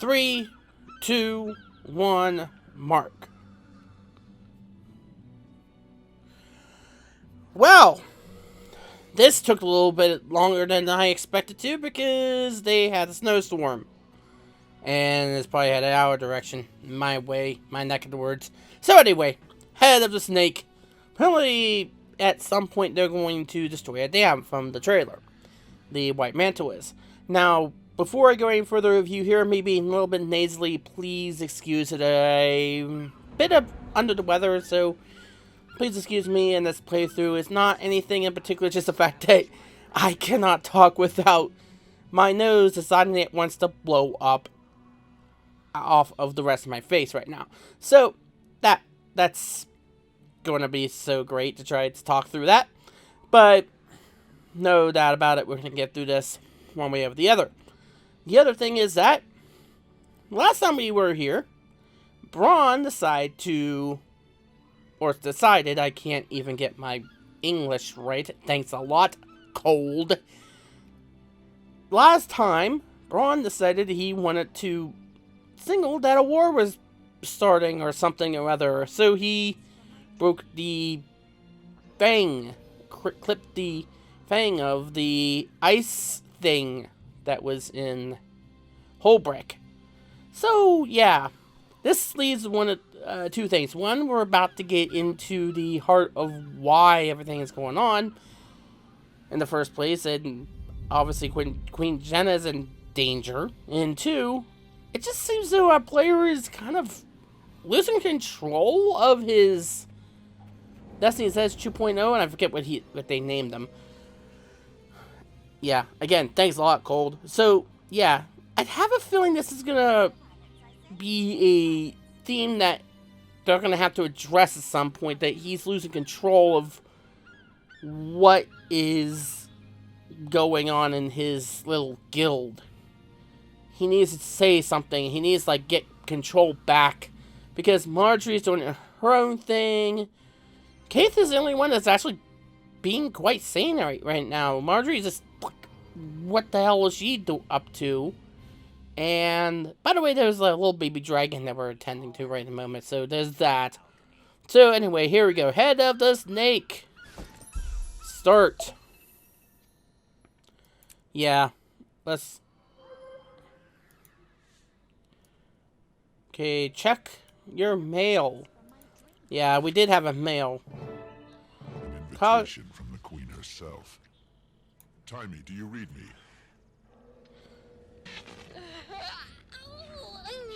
3, 2, 1, mark. Well, this took a little bit longer than I expected to because they had a snowstorm. And it's probably headed our direction, my way, my neck of the woods. So anyway, head of the snake. Apparently, at some point, they're going to destroy a dam from the trailer. The White Mantle is. Now, before I go any further review here, maybe a little bit nasally, please excuse that I'm a bit under the weather, so please excuse me in this playthrough. It's not anything in particular, just the fact that I cannot talk without my nose deciding it wants to blow up off of the rest of my face right now. So, that's going to be so great to try to talk through that. But, no doubt about it, we're going to get through this one way or the other. The other thing is that, last time we were here, Braun decided, I can't even get my English right, thanks a lot, cold. Last time, Braun decided he wanted to signal that a war was starting or something or other, so he broke the fang, clipped the fang of the ice thing that was in Holbrick. So, yeah, this leads one of two things. One, we're about to get into the heart of why everything is going on in the first place, and obviously Queen Jennah is in danger. And two, it just seems though our player is kind of losing control of his Destiny's Edge 2.0, and I forget what they named them. Yeah, again, thanks a lot, Cold. So, yeah, I have a feeling this is gonna be a theme that they're gonna have to address at some point, that he's losing control of what is going on in his little guild. He needs to say something. He needs to, like, get control back. Because Marjorie's doing her own thing. Keith is the only one that's actually being quite sane right now. Marjorie's just, what the hell is she up to? And, by the way, there's a little baby dragon that we're attending to right in the moment. So, there's that. So, anyway, here we go. Head of the snake. Start. Yeah. Let's... Okay, check your mail. Yeah, we did have a mail. An invitation from the Queen herself. Timmy, do you read me?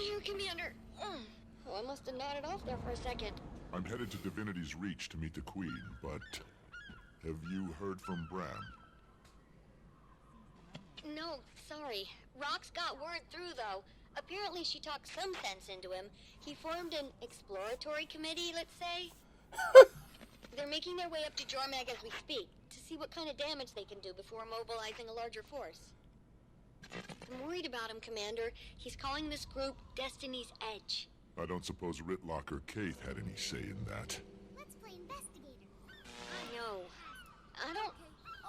Here, Commander. Oh, I must have nodded off there for a second. I'm headed to Divinity's Reach to meet the Queen, but have you heard from Bram? No, sorry. Rox got word through, though. Apparently she talked some sense into him. He formed an exploratory committee, let's say. They're making their way up to Jormag as we speak, to see what kind of damage they can do before mobilizing a larger force. I'm worried about him, Commander. He's calling this group Destiny's Edge. I don't suppose Ritlock or Kaith had any say in that. Let's play investigator. I know.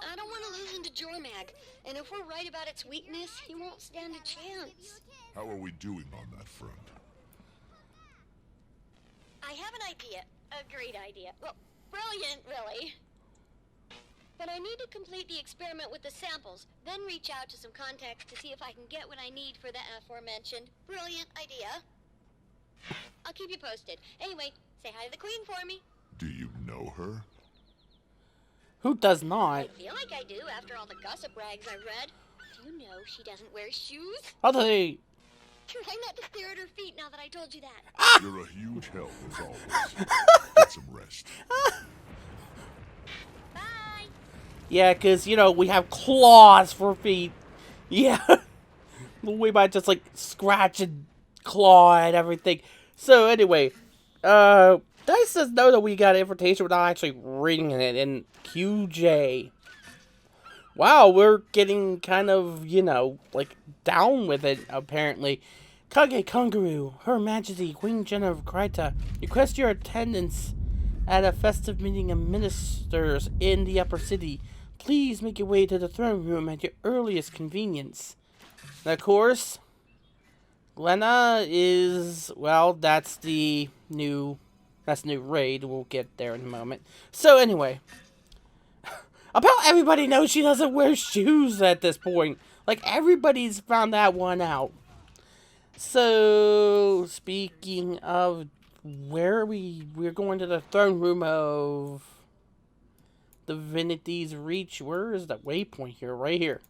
I don't want to lose him to Jormag. And if we're right about its weakness, he won't stand a chance. How are we doing on that front? I have an idea. A great idea. Well, brilliant, really. But I need to complete the experiment with the samples, then reach out to some contacts to see if I can get what I need for the aforementioned brilliant idea. I'll keep you posted. Anyway, say hi to the Queen for me. Do you know her? Who does not? I feel like I do after all the gossip rags I read. Do you know she doesn't wear shoes? How do they... Try not to stare at her feet now that I told you that. You're a huge help, as always. Get some rest. Bye. Yeah, because, you know, we have claws for feet. Yeah. We might just, like, scratch and claw and everything. So, anyway. Dice says no that we got an invitation without actually reading it in QJ. Wow, we're getting kind of, you know, like, down with it, apparently. Kage Kangaroo, Her Majesty, Queen Jennah of Kryta, request your attendance at a festive meeting of ministers in the upper city. Please make your way to the throne room at your earliest convenience. And of course, Jennah is, well, that's the new raid. We'll get there in a moment. So anyway, about everybody knows she doesn't wear shoes at this point. Like, everybody's found that one out. So, speaking of where we're going to the throne room of Divinity's Reach. Where is that waypoint here? Right here.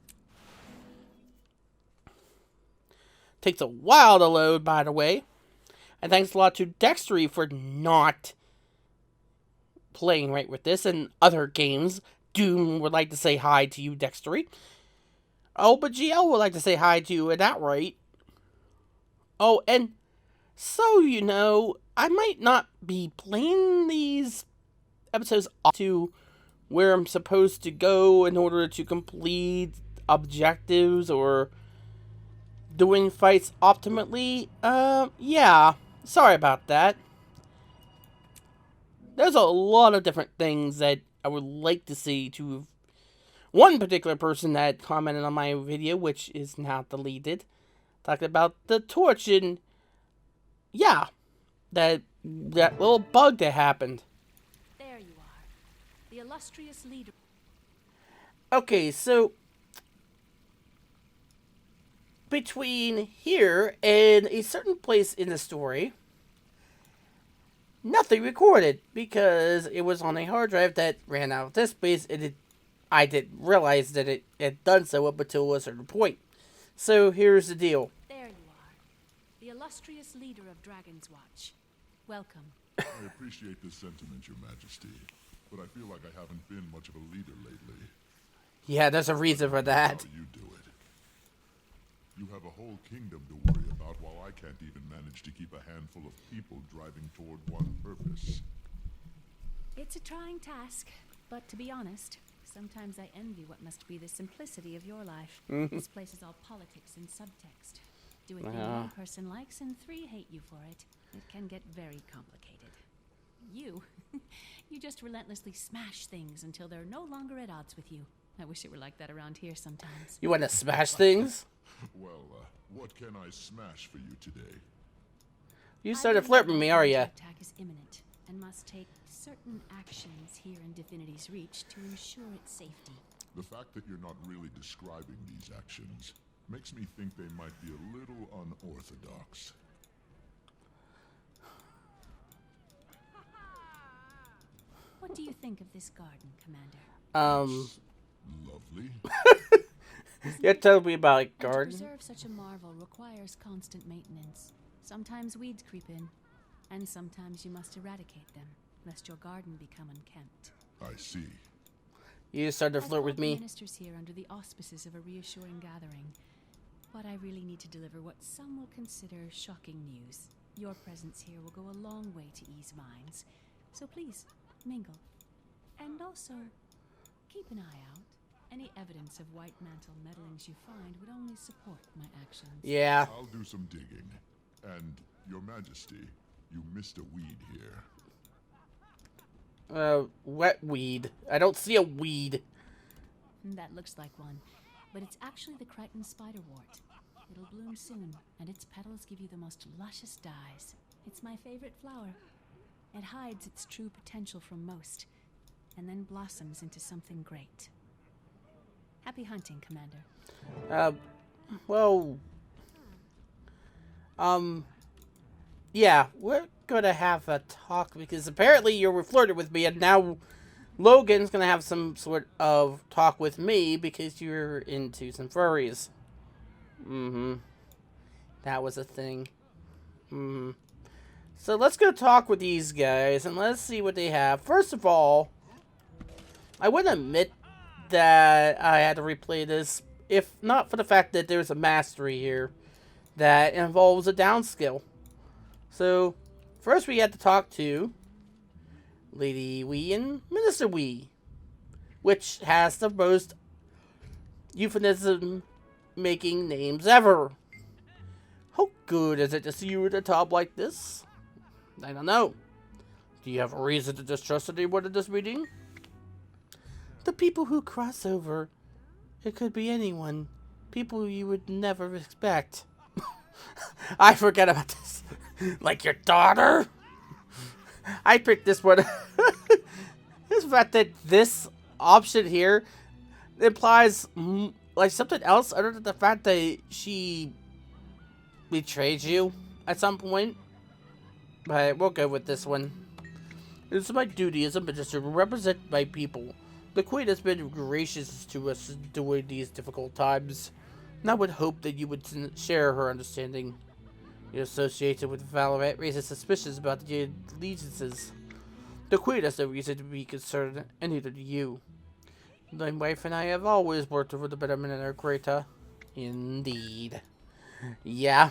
Takes a while to load, by the way. And thanks a lot to Dextery for not playing right with this and other games. Doom would like to say hi to you, Dextery. Oh, but GL would like to say hi to you at that rate. Oh, and so you know, I might not be playing these episodes to where I'm supposed to go in order to complete objectives or doing fights optimally. Yeah, sorry about that. There's a lot of different things that I would like to see to one particular person that commented on my video, which is now deleted, talking about the torch and yeah, that little bug that happened. There you are, the illustrious leader. Okay, so between here and a certain place in the story, nothing recorded because it was on a hard drive that ran out of disk space, and I didn't realize that it had done so up until a certain point. So here's the deal. There you are, the illustrious leader of Dragon's Watch. Welcome. I appreciate this sentiment, Your Majesty, but I feel like I haven't been much of a leader lately. Yeah, there's a reason for that. How you do it. You have a whole kingdom to worry about while I can't even manage to keep a handful of people driving toward one purpose. It's a trying task, but to be honest, sometimes I envy what must be the simplicity of your life. This place is all politics and subtext. Do a thing one person likes and 3 hate you for it. It can get very complicated. You just relentlessly smash things until they're no longer at odds with you. I wish it were like that around here sometimes. You want to smash things? Well, what can I smash for you today? You started flirting with me, are ya? Attack is imminent and must take certain actions here in Divinity's Reach to ensure its safety. The fact that you're not really describing these actions makes me think they might be a little unorthodox. What do you think of this garden, Commander? Lovely. You told me about a To garden. preserve such a marvel requires constant maintenance. Sometimes weeds creep in, and sometimes you must eradicate them, lest your garden become unkempt. I see. You just started to I've flirt with brought the me. ministers here under the auspices of a reassuring gathering, but I really need to deliver what some will consider shocking news. Your presence here will go a long way to ease minds, so please, mingle. And also, keep an eye out. Any evidence of White Mantle meddlings you find would only support my actions. Yeah. I'll do some digging. And, Your Majesty, you missed a weed here. Wet weed. I don't see a weed. That looks like one, but it's actually the Crichton spiderwort. It'll bloom soon, and its petals give you the most luscious dyes. It's my favorite flower. It hides its true potential from most, and then blossoms into something great. Happy hunting, Commander. Yeah, we're gonna have a talk because apparently you were flirting with me, and now Logan's gonna have some sort of talk with me because you're into some furries. That was a thing. So let's go talk with these guys and let's see what they have. First of all, I would admit that I had to replay this, if not for the fact that there's a mastery here that involves a down skill. So, first we had to talk to Lady Wee and Minister Wee, which has the most euphemism-making names ever. How good is it to see you at the top like this? I don't know. Do you have a reason to distrust anyone in this meeting? The people who cross over. It could be anyone. People you would never expect. I forget about this. Like your daughter? I picked this one. It's the fact that this option here implies like something else other than the fact that she betrayed you at some point. But we'll go with this one. It is my duty as a minister to represent my people. The Queen has been gracious to us during these difficult times, and I would hope that you would share her understanding. You're associated with Valorant raises suspicions about the allegiances. The Queen has no reason to be concerned, and neither do you. My wife and I have always worked for the betterment of our greater. Indeed. Yeah.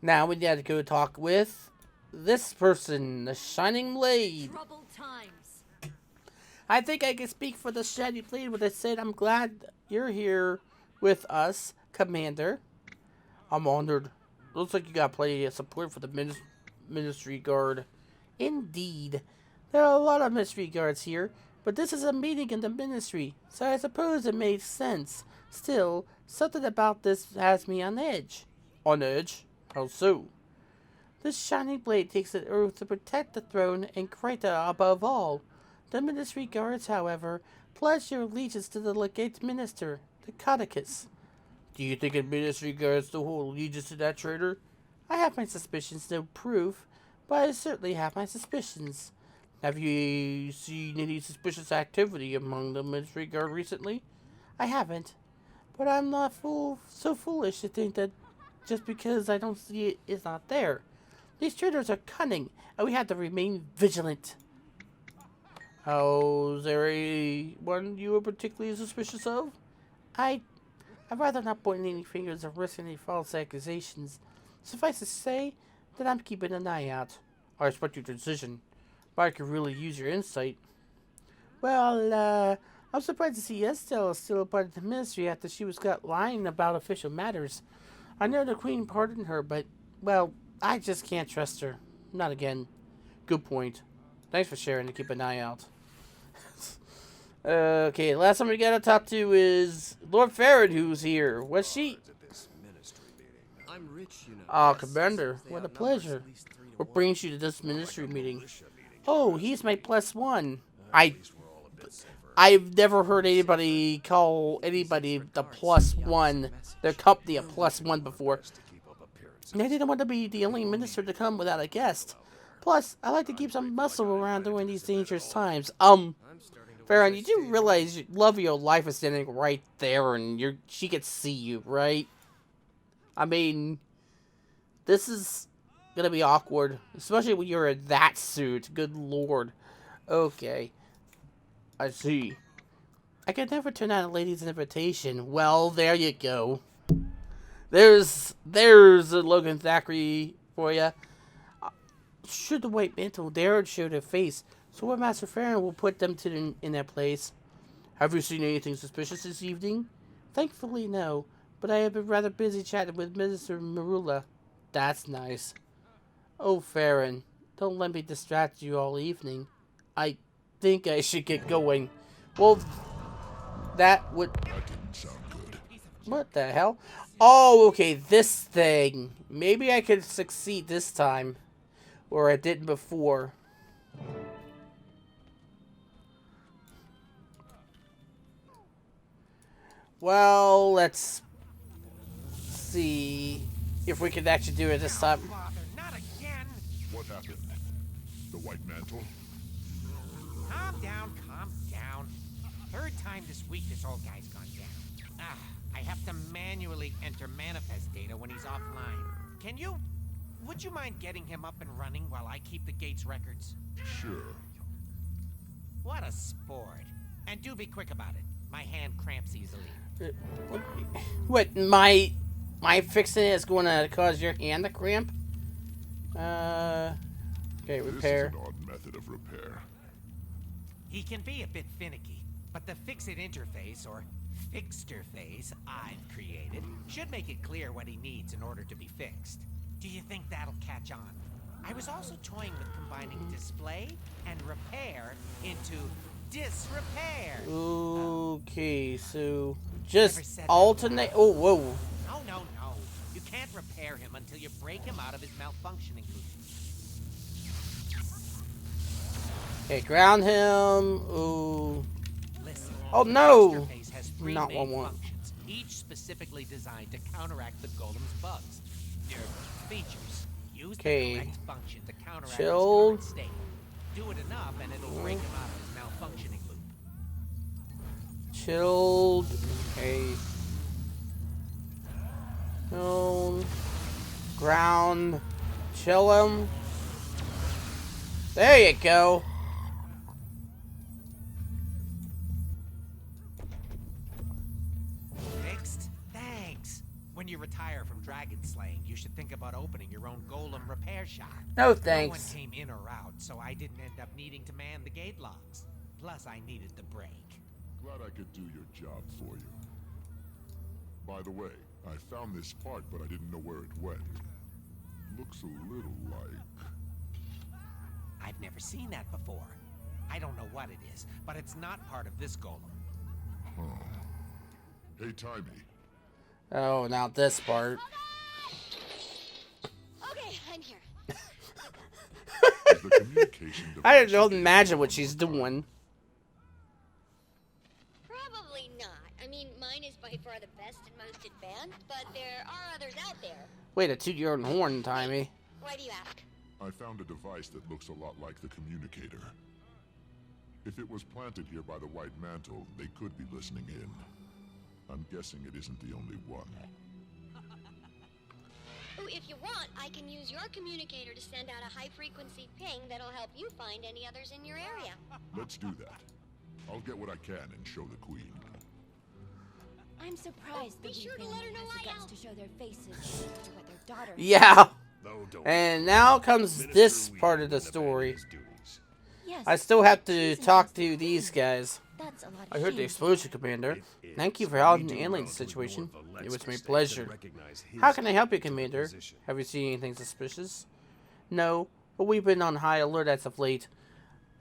Now we got to go talk with this person, the Shining Blade. Troubled times. I think I can speak for the Shining Blade when I said I'm glad you're here with us, Commander. I'm honored. Looks like you got plenty of support for the Ministry Guard. Indeed. There are a lot of Ministry Guards here, but this is a meeting in the Ministry, so I suppose it makes sense. Still, something about this has me on edge. On edge? How so? This Shining Blade takes an oath to protect the throne and Krita above all. The Ministry Guards, however, pledge their allegiance to the Legate Minister, the Caudecus. Do you think a Ministry Guards still hold allegiance to that traitor? I have my suspicions, no proof, but I certainly have my suspicions. Have you seen any suspicious activity among the Ministry Guard recently? I haven't, but I'm not so foolish to think that just because I don't see it is not there. These traitors are cunning, and we have to remain vigilant. Is there anyone you are particularly suspicious of? I'd rather not point any fingers or risk any false accusations. Suffice to say that I'm keeping an eye out. I respect your decision, but I could really use your insight. Well, I'm surprised to see Estelle is still a part of the ministry after she was caught lying about official matters. I know the Queen pardoned her, but, well, I just can't trust her. Not again. Good point. Thanks for sharing to keep an eye out. Okay, last one we gotta talk to is Lord Farron, who's here. What's she? Oh, Commander, what a pleasure. What brings you to this ministry meeting? Oh, he's my +1. I've never heard anybody call anybody the +1, their company a +1 before. I didn't want to be the only minister to come without a guest. Plus, I like to keep some muscle around during these dangerous times. Farron, you do realize love of your life is standing right there and she could see you, right? I mean, this is gonna be awkward, especially when you're in that suit. Good lord. Okay. I see. I could never turn down a lady's invitation. Well, there you go. There's a Logan Thackeray for you. Should the White Mantle dare show their face, Swordmaster Farron will put them in their place. Have you seen anything suspicious this evening? Thankfully, no. But I have been rather busy chatting with Minister Marula. That's nice. Oh, Farron, don't let me distract you all evening. I think I should get going. Well, that would... That didn't sound good. What the hell? Oh, okay, this thing. Maybe I could succeed this time. Or I didn't before. Well, let's see if we can actually do it this time. Not again. What happened? The White Mantle? Calm down, calm down. Third time this week this old guy's gone down. I have to manually enter manifest data when he's offline. Would you mind getting him up and running while I keep the gate's records? Sure. What a sport. And do be quick about it. My hand cramps easily. What, my fixing it is going to cause your hand to cramp? Okay, repair. This is an odd method of repair. He can be a bit finicky, but the fix-it interface, or fixterface, I've created should make it clear what he needs in order to be fixed. Do you think that'll catch on? I was also toying with combining display and repair into disrepair. Okay, so just alternate. Oh, whoa. No. You can't repair him until you break him out of his malfunctioning loop. Okay, ground him. Ooh. Listen, Oh no! Fixterface has three Not main what I want. functions, each specifically designed to counteract the golem's bugs. Their features. Use Okay. the correct function to counteract Chilled. his current state. Do it enough and it'll break him out of his malfunctioning loop. Chilled. Okay. Stone. Ground. Chill him. There you go. Fixed? Thanks. When you retire from dragon slaying, you should think about opening your own golem repair shop. No No one thanks. came in or out, so I didn't end up needing to man the gate locks. Plus, I needed the break. Glad I could do your job for you. By the way, I found this part, but I didn't know where it went. Looks a little like... I've never seen that before. I don't know what it is, but it's not part of this golem. Hey, Timey. Oh, now this part. Okay, I'm here. Is the communication I device don't imagine what she's doing. Probably not. I mean, mine is by far the best and most advanced, but there are others out there. Way to toot your own horn, Timey. Why do you ask? I found a device that looks a lot like the communicator. If it was planted here by the White Mantle, they could be listening in. I'm guessing it isn't the only one. Oh, if you want, I can use your communicator to send out a high-frequency ping that'll help you find any others in your area. Let's do that. I'll get what I can and show the Queen. I'm surprised Be the sure to family let her know has the I guts out. to show their faces to what their daughter. Yeah. No, don't. And now comes this part of the story. Yes, I still have to she's talk interested to in these Queen. guys. That's a lot of I heard the shame. explosion, Commander. It Thank you is. for helping We the do alien relatively situation. more of a It let's was my mistake pleasure. than recognize his How can I help you, Commander? position. Have you seen anything suspicious? No, but we've been on high alert as of late.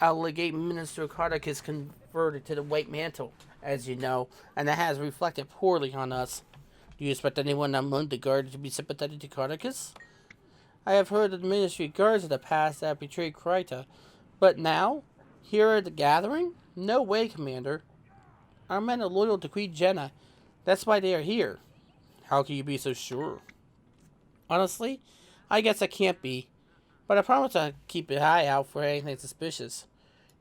Our legate Minister Caudecus converted to the White Mantle, as you know, and that has reflected poorly on us. Do you expect anyone among the guard to be sympathetic to Caudecus? I have heard of the Ministry guards of the past that have betrayed Kryta, but now, here at the gathering? No way, Commander. Our men are loyal to Queen Jennah. That's why they are here. How can you be so sure? Honestly, I guess I can't be. But I promise to keep an eye out for anything suspicious.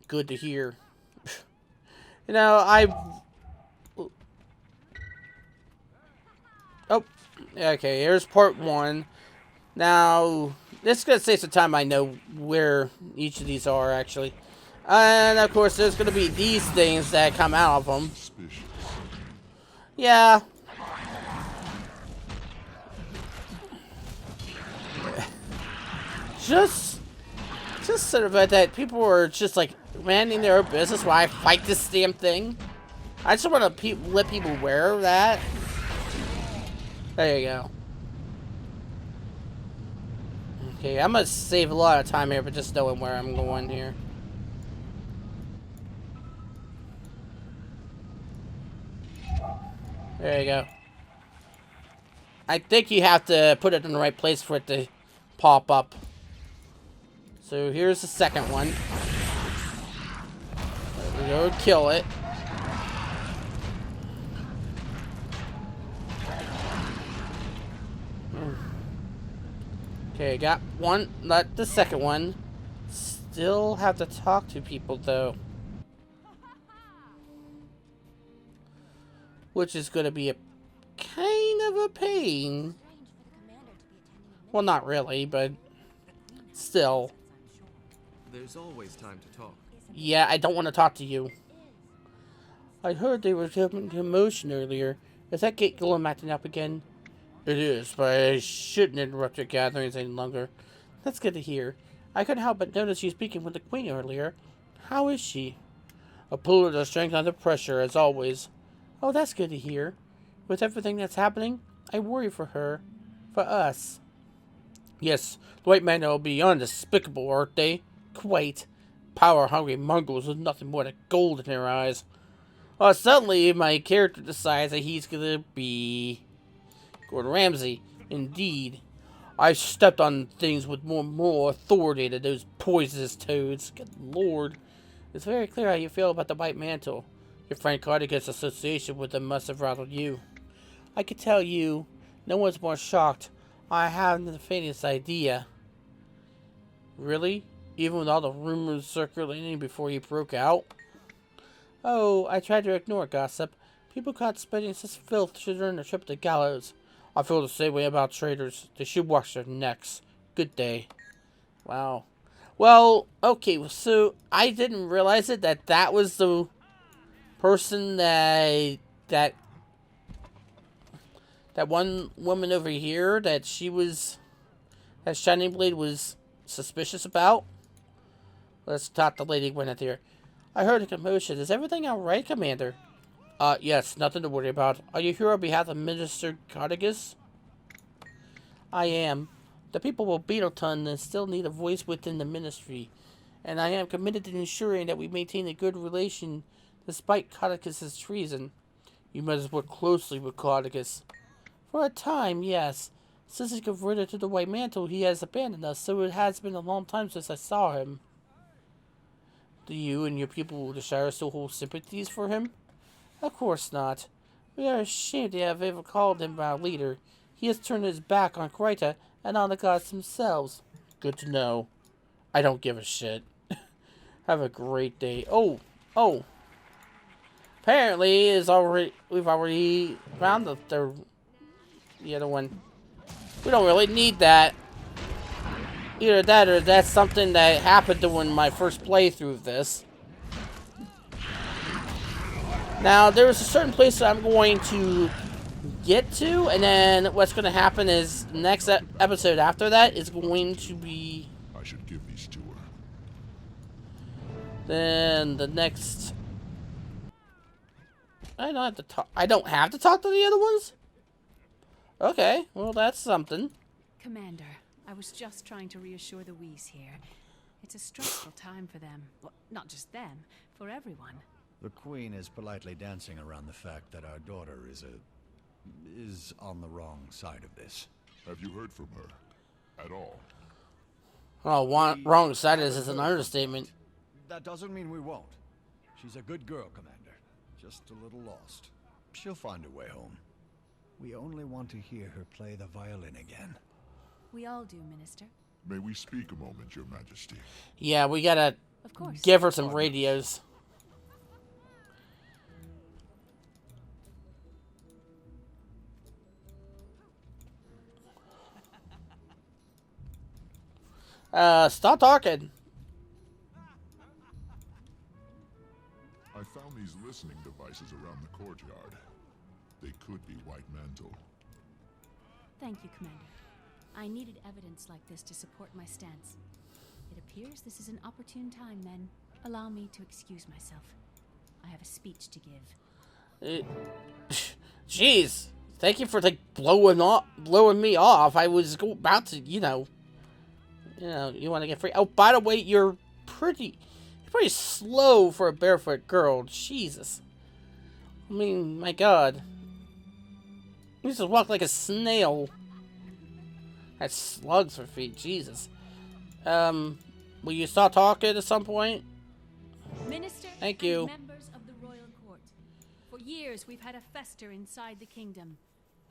Good to hear. You know, Oh, okay, here's part one. Now, this is going to save some time. I know where each of these are, actually. And, of course, there's going to be these things that come out of them. Suspicious. Yeah. Just sort of that people are just, like, manning their own business while I fight this damn thing. I just want to let people aware of that. There you go. Okay, I'm gonna save a lot of time here, but just knowing where I'm going here. There you go. I think you have to put it in the right place for it to pop up. So here's the second one. There we go, kill it. Okay, got one, not the second one. Still have to talk to people though. Which is going to be a kind of a pain. Well, not really, but still. There's always time to talk. Yeah, I don't want to talk to you. I heard there was a commotion earlier. Is that gate golem acting up again? It is, but I shouldn't interrupt your gatherings any longer. That's good to hear. I couldn't help but notice you speaking with the Queen earlier. How is she? A pull of the strength under pressure, as always. Oh, that's good to hear. With everything that's happening, I worry for her. For us. Yes, the White Mantle are beyond despicable, aren't they? Quite. Power-hungry mongrels with nothing more than gold in their eyes. Suddenly my character decides that he's gonna be Gordon Ramsay. Indeed, I stepped on things with more authority than those poisonous toads. Good lord. It's very clear how you feel about the White Mantle. Your friend Caudecus' association with them must have rattled you. I can tell you, no one's more shocked. I haven't the faintest idea. Really? Even with all the rumors circulating before you broke out? Oh, I tried to ignore gossip. People caught spitting such filth should earn a trip to gallows. I feel the same way about traitors. They should wash their necks. Good day. Wow. Well, okay, so I didn't realize it that was the person that one woman over here that Shining Blade was suspicious about. Let's talk to Lady Gwyneth here. I heard a commotion. Is everything alright, Commander? Yes, nothing to worry about. Are you here on behalf of Minister Caudecus? I am. The people of Beetleton still need a voice within the ministry, and I am committed to ensuring that we maintain a good relation despite Caudecus' treason. You must work closely with Caudecus. For a time, yes. Since he converted to the White Mantle, he has abandoned us, so it has been a long time since I saw him. Do you and your people of the Shire still hold sympathies for him? Of course not. We are ashamed to have ever called him our leader. He has turned his back on Kryta and on the gods themselves. Good to know. I don't give a shit. Have a great day. Oh. Apparently, we've already found the other one. We don't really need that. Either that or that's something that happened during my first playthrough of this. Now, there's a certain place that I'm going to get to, and then what's going to happen is the next episode after that is going to be... I should give these to her. Then the next... I don't have to talk to the other ones? Okay, well that's something. Commander, I was just trying to reassure the Wheeze here. It's a stressful time for them. Well, not just them, for everyone. The Queen is politely dancing around the fact that our daughter is on the wrong side of this. Have you heard from her? At all? Oh, wrong side is an understatement. That doesn't mean we won't. She's a good girl, Commander. Just a little lost. She'll find her way home. We only want to hear her play the violin again. We all do, Minister. May we speak a moment, Your Majesty? Yeah, we gotta Of course. give her some radios. Stop talking. I found these listening devices around the courtyard. They could be White Mantle. Thank you, Commander. I needed evidence like this to support my stance. It appears this is an opportune time, then. Allow me to excuse myself. I have a speech to give. Jeez. Thank you for blowing me off. I was about to, you want to get free. Oh, by the way, you're pretty slow for a barefoot girl. Jesus. I mean, my God. You just walk like a snail. That's slugs for feet. Jesus. Will you stop talking at some point? Minister, thank you. And members of the royal court. For years, we've had a fester inside the kingdom.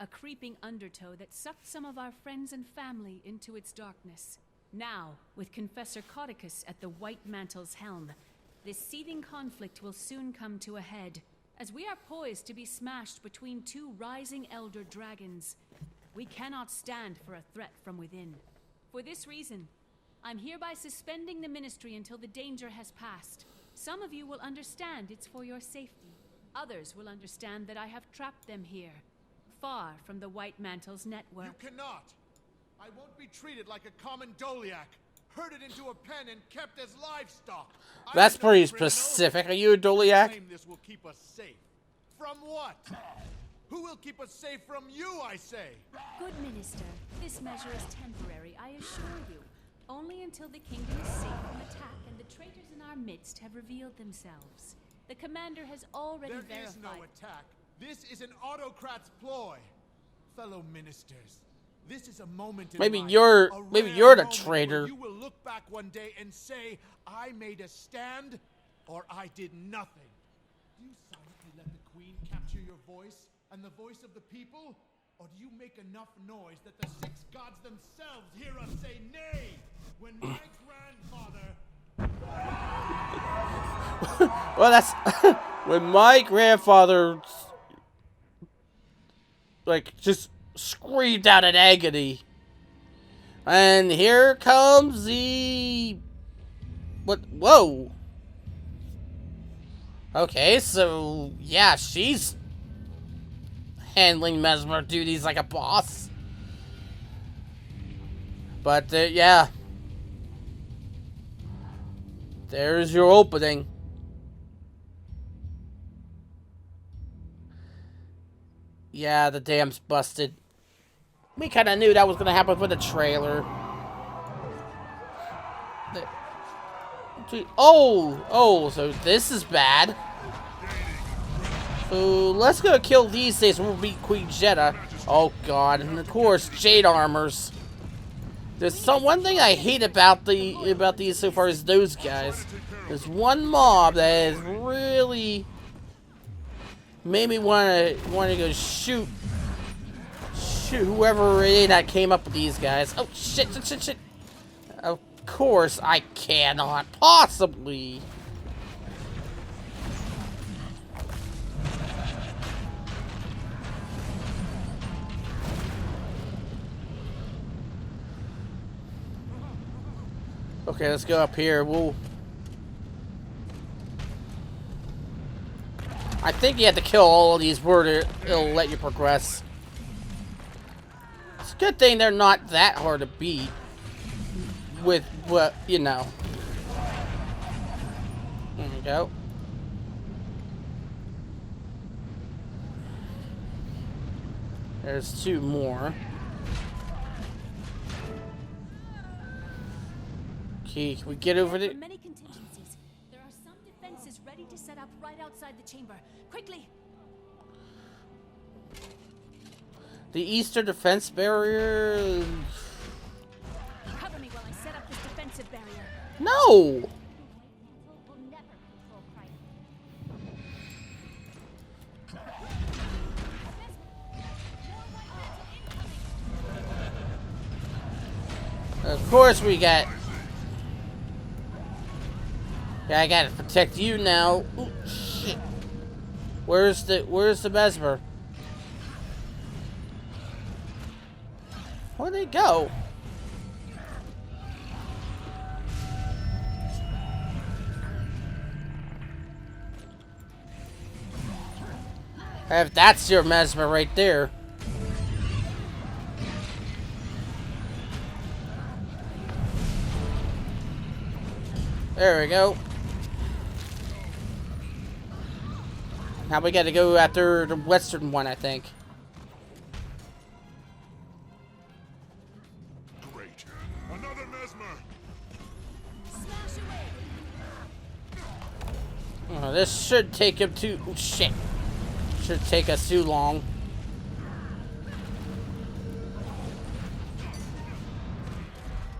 A creeping undertow that sucked some of our friends and family into its darkness. Now, with Confessor Caudecus at the White Mantle's helm, this seething conflict will soon come to a head, as we are poised to be smashed between two rising elder dragons. We cannot stand for a threat from within. For this reason, I'm hereby suspending the ministry until the danger has passed. Some of you will understand it's for your safety. Others will understand that I have trapped them here, far from the White Mantle's network. You cannot! I won't be treated like a common Doliac, herded into a pen and kept as livestock. That's pretty specific. Are you a Doliac? Claim this will keep us safe. From what? Who will keep us safe from you, I say? Good Minister, this measure is temporary, I assure you. Only until the kingdom is safe from attack and the traitors in our midst have revealed themselves. The commander has already verified. There is no attack. This is an autocrat's ploy. Fellow ministers, This is a moment in Maybe life, you're a the rare moment traitor. where you will look back one day and say, I made a stand, or I did nothing. Do you silently let the Queen capture your voice and the voice of the people? Or do you make enough noise that the 6 gods themselves hear us say nay? When my grandfather... Well, that's when my grandfather like just screamed out in agony. And here comes the what? Whoa. Okay, so yeah, she's handling mesmer duties like a boss. But yeah, there's your opening. Yeah, the dam's busted. We kind of knew that was going to happen with the trailer. Oh, so this is bad. So let's go kill these things and we'll beat Queen Jennah. Oh god, and of course Jade armors. There's one thing I hate about these so far is those guys. There's one mob that has really made me want to go shoot whoever it is that came up with these guys. Oh shit. Of course I cannot possibly. Okay, let's go up here. I think you have to kill all of these where it'll let you progress. It's a good thing they're not that hard to beat. With what, you know. There we go. There's 2 more. Okay, can we get over there? Many contingencies. There are some defenses ready to set up right outside the chamber. Quickly! The Eastern defense barrier. Cover me while I set up this defensive barrier. No. Of course we got. Yeah, I gotta protect you now. Ooh, shit. Where's the mesmer? Where'd they go? If that's your mesmer right there. There we go. Now we gotta go after the western one, I think. Great. Another mesmer. Smash away. Oh, this should take him too. Oh, shit. Should take us too long.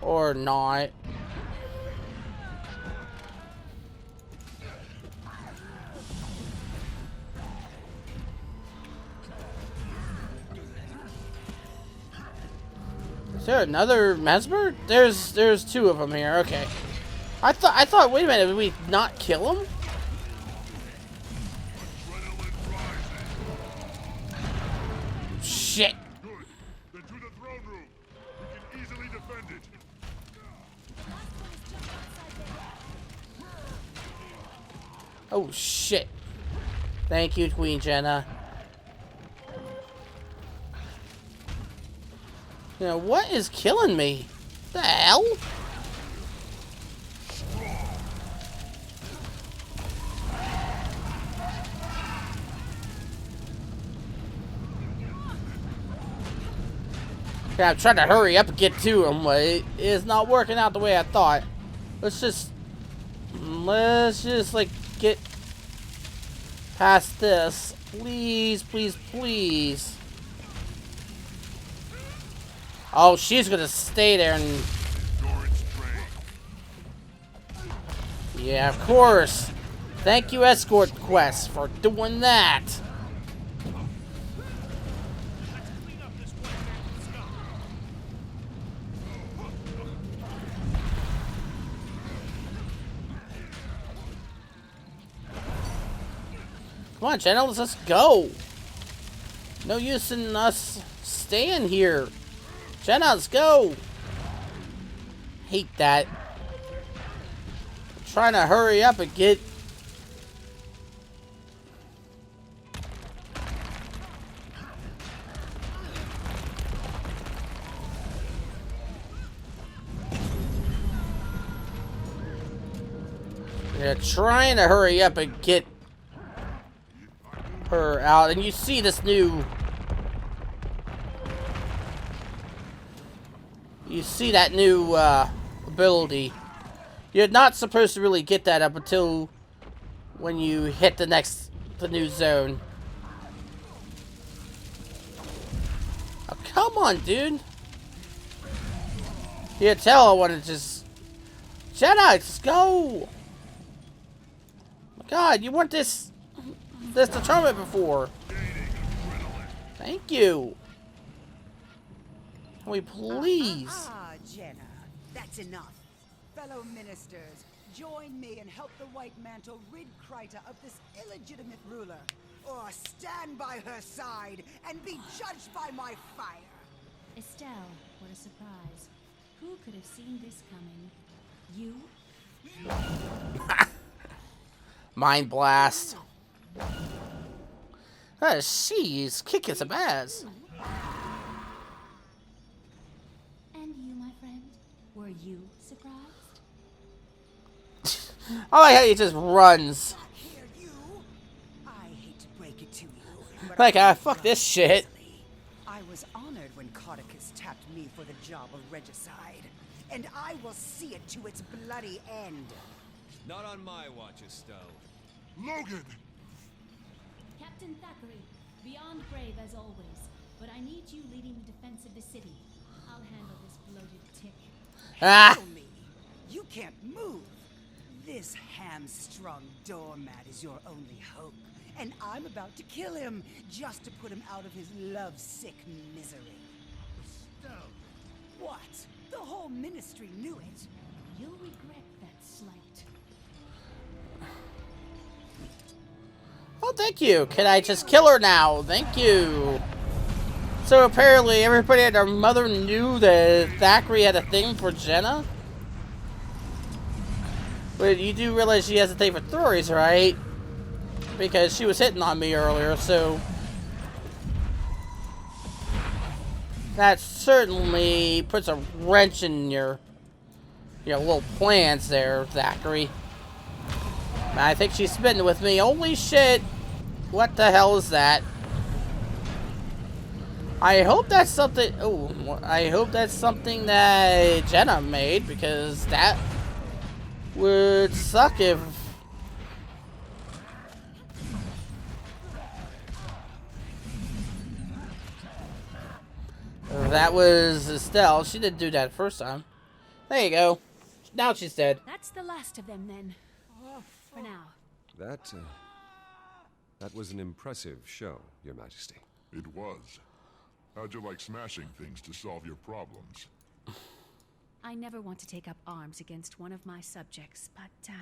Or not. Is there another mesmer? There's 2 of them here. Okay. I thought. Wait a minute. Did we not kill him? Shit. Good. Then to the throne room. We can easily defend it. Oh shit. Thank you, Queen Jennah. You know, what is killing me? The hell? Yeah, I'm trying to hurry up and get to him, but it is not working out the way I thought. Let's just like get past this. Please, please, please. Oh, she's gonna stay there and... Endurance drain. Yeah, of course. Thank you, Escort Quest, for doing that. Come on, Jennah, let's just go. No use in us staying here. Jennah, let's go. Hate that. I'm trying to hurry up and get... Yeah, trying to hurry up and get her out, and you see this new... You see that new ability. You're not supposed to really get that up until when you hit the new zone. Oh, come on, dude. You tell I want to just... Jedi, let's go! God, you want this determinant before. Thank you. Can we please? Jennah, that's enough. Fellow ministers, join me and help the White Mantle rid Kryta of this illegitimate ruler, or stand by her side and be judged by my fire. Estelle, what a surprise. Who could have seen this coming? You? Mind blast. She's kicking some ass. And you, my friend? Were you surprised? I like how he just runs. Hear you? I hate to break it to you, but Like, fuck this shit. I was honored when Caudecus tapped me for the job of regicide, and I will see it to its bloody end. Not on my watch, Estelle. Logan! Captain Thackeray, beyond brave as always, but I need you leading the defense of the city. I'll handle this bloated tick. Ah! Handle me. You can't move. This hamstrung doormat is your only hope, and I'm about to kill him just to put him out of his lovesick misery. Estelle. What? The whole ministry knew it. You'll regret that slight. Oh, thank you. Can I just kill her now? Thank you. So apparently everybody and their mother knew that Thackeray had a thing for Jennah? But you do realize she has a thing for furries, right? Because she was hitting on me earlier, so... That certainly puts a wrench in your little plans there, Thackeray. I think she's spitting with me. Holy shit! What the hell is that? I hope that's something... Oh, I hope that's something that Jennah made, because that would suck if... That was Estelle. She didn't do that first time. There you go. Now she's dead. That's the last of them, then. For now. That was an impressive show, Your Majesty. It was. How'd you like smashing things to solve your problems? I never want to take up arms against one of my subjects, but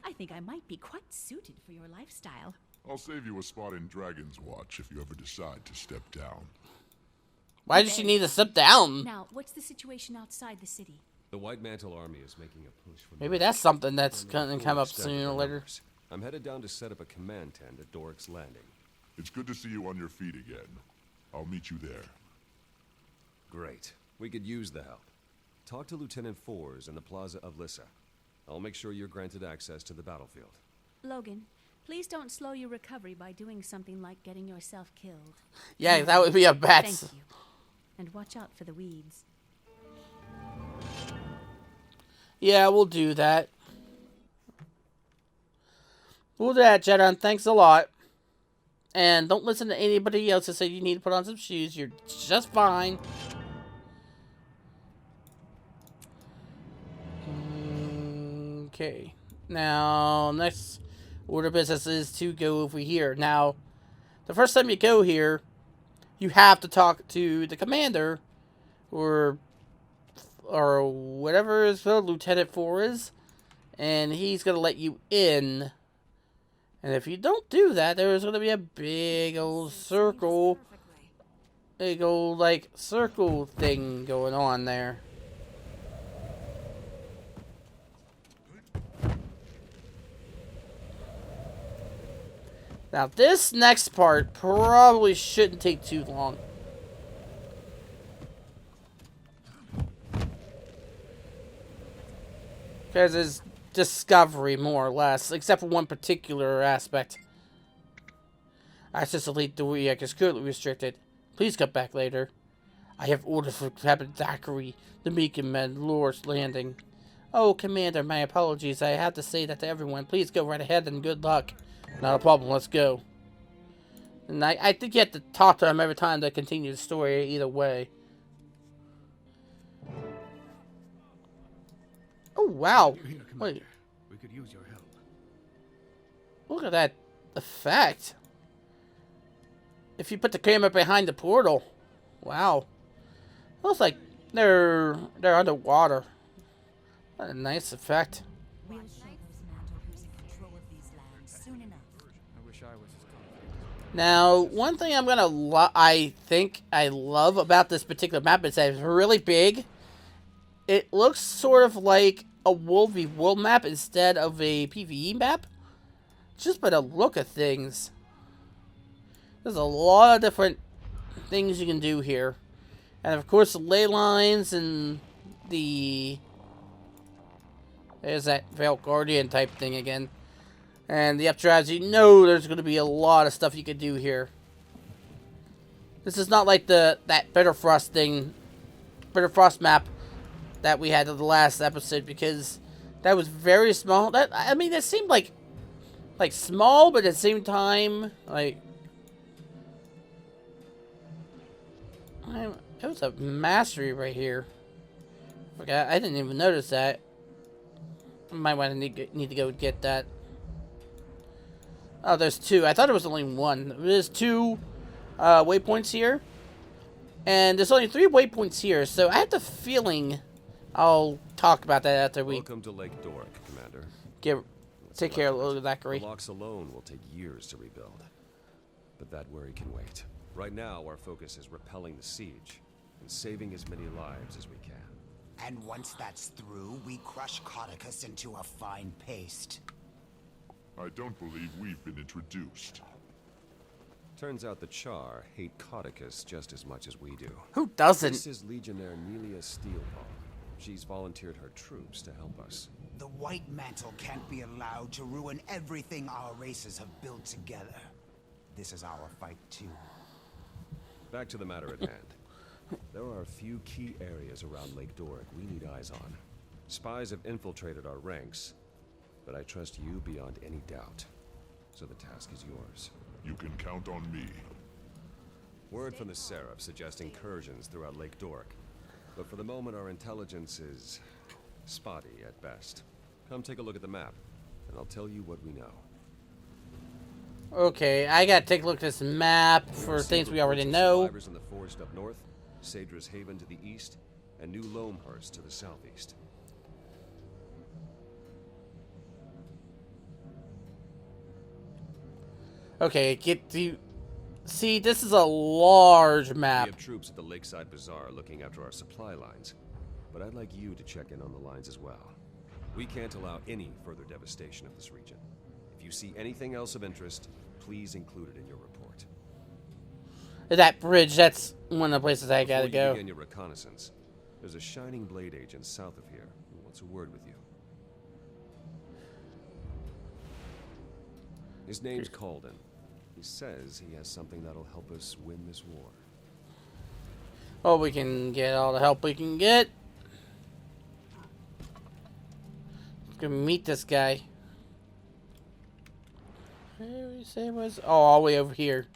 I think I might be quite suited for your lifestyle. I'll save you a spot in Dragon's Watch if you ever decide to step down. Why does she need to step down? Now, what's the situation outside the city? The White Mantle army is making a push for... Maybe that's something that's gonna come up sooner or later. I'm headed down to set up a command tent at Doric's Landing. It's good to see you on your feet again. I'll meet you there. Great. We could use the help. Talk to Lieutenant Fours in the Plaza of Lissa. I'll make sure you're granted access to the battlefield. Logan, please don't slow your recovery by doing something like getting yourself killed. Yeah, that would be a bad... Thank you. And watch out for the weeds. Yeah, we'll do that. We'll do that, Jennah. Thanks a lot. And don't listen to anybody else that say you need to put on some shoes. You're just fine. Okay. Now, next order of business is to go over here. Now, the first time you go here, you have to talk to the commander, or whatever his Lieutenant 4 is, and he's going to let you in. And if you don't do that, there's going to be a big old circle, big old, like, circle thing going on there. Now, this next part probably shouldn't take too long. Because it's discovery, more or less, except for one particular aspect. Access to Lake Doriac is currently restricted. Please come back later. I have orders for Captain Zachary to make him at Lore's Landing. Oh, Commander, my apologies. I have to say that to everyone. Please go right ahead and good luck. Not a problem, let's go. And I think you have to talk to him every time to continue the story either way. Oh, wow. Here, Wait. We could use your help. Look at that effect. If you put the camera behind the portal. Wow. Looks like they're underwater. What a nice effect. We'll show those Mantle who's in control of these lands soon enough. I wish I was as confident. Now, one thing I think I love about this particular map is that it's really big. It looks sort of like a World v. World map instead of a PvE map. Just by the look of things. There's a lot of different things you can do here. And of course the ley lines and the... There's that Veiled Guardian type thing again. And the updrafts, you know there's going to be a lot of stuff you could do here. This is not like that Bitterfrost thing, Bitterfrost map that we had in the last episode, because that was very small. I mean, it seemed like small, but at the same time, like, it was a mastery right here. Okay, I didn't even notice that. I might want to need to go get that. Oh, there's two. I thought it was only one. There's two waypoints here, and there's only 3 waypoints here. So I have the feeling I'll talk about that after we Welcome to Lake Doric, Commander. Take care of little Zachary. The locks alone will take years to rebuild, but that worry can wait. Right now, our focus is repelling the siege and saving as many lives as we can. And once that's through, we crush Caudecus into a fine paste. I don't believe we've been introduced. Turns out the Charr hate Caudecus just as much as we do. Who doesn't? This is Legionnaire Nelia Steelpaw. She's volunteered her troops to help us. The White Mantle can't be allowed to ruin everything our races have built together. This is our fight too. Back to the matter at hand. There are a few key areas around Lake Doric we need eyes on. Spies have infiltrated our ranks, but I trust you beyond any doubt. So the task is yours. You can count on me. Word from the Seraph suggests incursions throughout Lake Doric. But for the moment, our intelligence is spotty at best. Come take a look at the map, and I'll tell you what we know. Okay, I gotta take a look at this map for things we already know. Survivors in the forest up north, Sadra's Haven to the east, and New Loamhurst to the southeast. Okay, see, this is a large map. We have troops at the Lakeside Bazaar looking after our supply lines, but I'd like you to check in on the lines as well. We can't allow any further devastation of this region. If you see anything else of interest, please include it in your report. That bridge, that's one of the places I gotta Before you go. begin your reconnaissance, there's a Shining Blade agent south of here who wants a word with you. His name's Calden. He says he has something that'll help us win this war. Oh, we can get all the help we can get. Let's go meet this guy. Where did he say it was? Oh, all the way over here.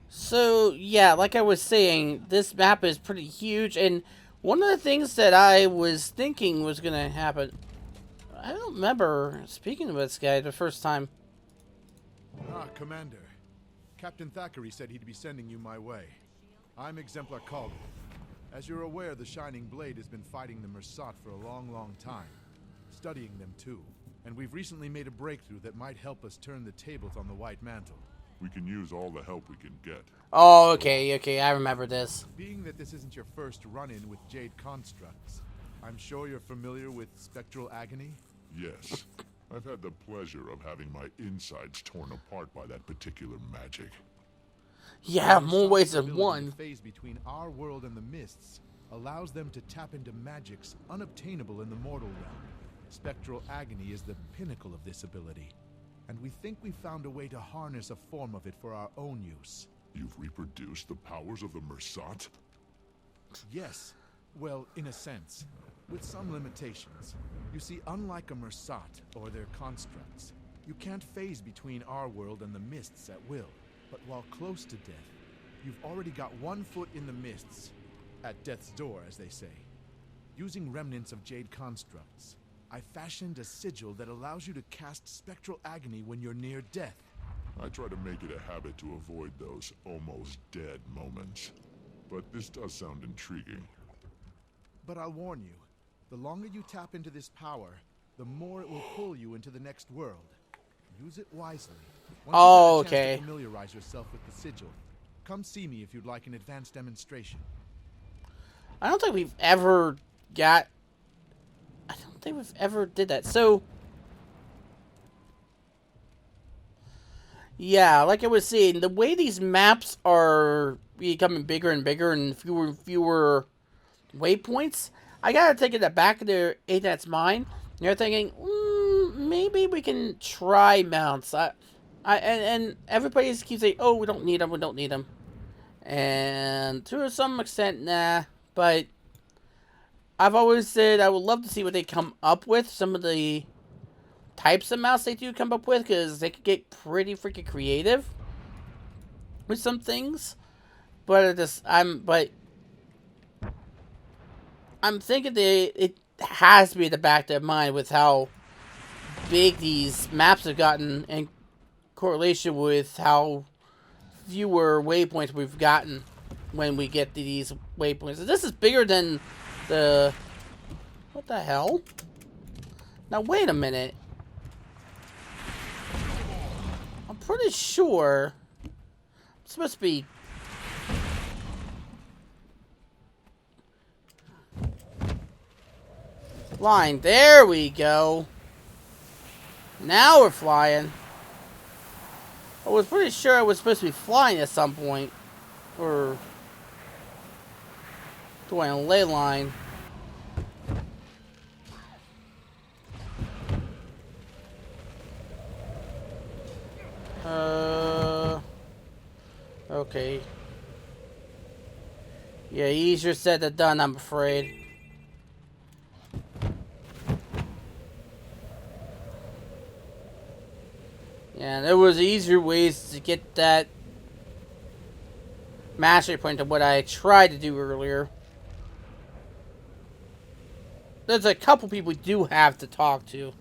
So, yeah, like I was saying, this map is pretty huge, and one of the things that I was thinking was going to happen... I don't remember speaking to this guy the first time. Ah, Commander. Captain Thackeray said he'd be sending you my way. I'm Exemplar Caudecus. As you're aware, the Shining Blade has been fighting the Mersat for a long, long time. Studying them, too. And we've recently made a breakthrough that might help us turn the tables on the White Mantle. We can use all the help we can get. Oh, okay, I remember this. Being that this isn't your first run-in with Jade constructs, I'm sure you're familiar with spectral agony? Yes. I've had the pleasure of having my insides torn apart by that particular magic. Yeah, more ways than one. The phase between our world and the mists allows them to tap into magics unobtainable in the mortal realm. Spectral agony is the pinnacle of this ability, and we think we found a way to harness a form of it for our own use. You've reproduced the powers of the Mersat? Yes. Well, in a sense. With some limitations. You see, unlike a Mersat or their constructs, you can't phase between our world and the mists at will. But while close to death, you've already got one foot in the mists. At death's door, as they say. Using remnants of Jade constructs, I fashioned a sigil that allows you to cast spectral agony when you're near death. I try to make it a habit to avoid those almost dead moments. But this does sound intriguing. But I'll warn you, the longer you tap into this power, the more it will pull you into the next world. Use it wisely. Once oh, you get a chance okay. to familiarize yourself with the sigil, come see me if you'd like an advanced demonstration. I don't think we've ever got... I don't think we've ever did that. So... yeah, like I was saying, the way these maps are becoming bigger and bigger and fewer and fewer waypoints, I gotta take it back into Aethat's mind. They're thinking, maybe we can try mounts. And everybody keeps saying, oh, we don't need them. And to some extent, nah. But I've always said I would love to see what they come up with. Some of the types of mounts they do come up with, because they could get pretty freaking creative with some things. But I'm thinking it has to be at the back of their mind with how big these maps have gotten in correlation with how fewer waypoints we've gotten when we get to these waypoints. This is bigger than the... what the hell? Now, wait a minute. I'm pretty sure it's supposed to be... line. There we go. Now we're flying. I was pretty sure I was supposed to be flying at some point. Or doing a ley line. Okay. Yeah, easier said than done, I'm afraid. Yeah, there was easier ways to get that mastery point than what I tried to do earlier. There's a couple people we do have to talk to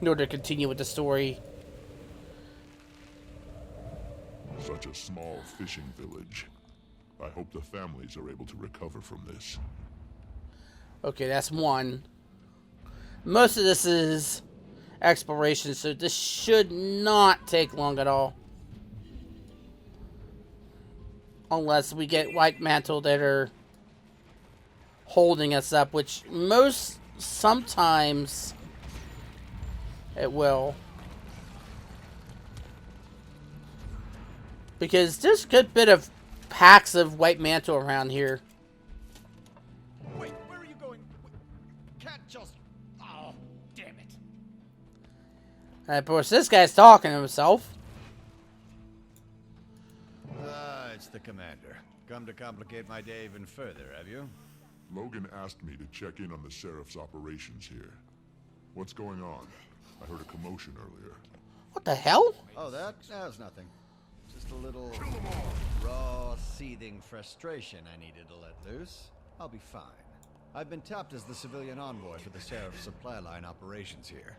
in order to continue with the story. Such a small fishing village. I hope the families are able to recover from this. Okay, that's one. Most of this is exploration, so this should not take long at all. Unless we get White Mantle that are holding us up, which sometimes it will. Because there's a good bit of packs of White Mantle around here. Wait, where are you going? We can't just... oh, damn it. And of course, this guy's talking to himself. It's the commander. Come to complicate my day even further, have you? Logan asked me to check in on the Sheriff's operations here. What's going on? I heard a commotion earlier. What the hell? Oh, that was nothing. Just a little raw, seething frustration I needed to let loose. I'll be fine. I've been tapped as the civilian envoy for the Sheriff's supply line operations here.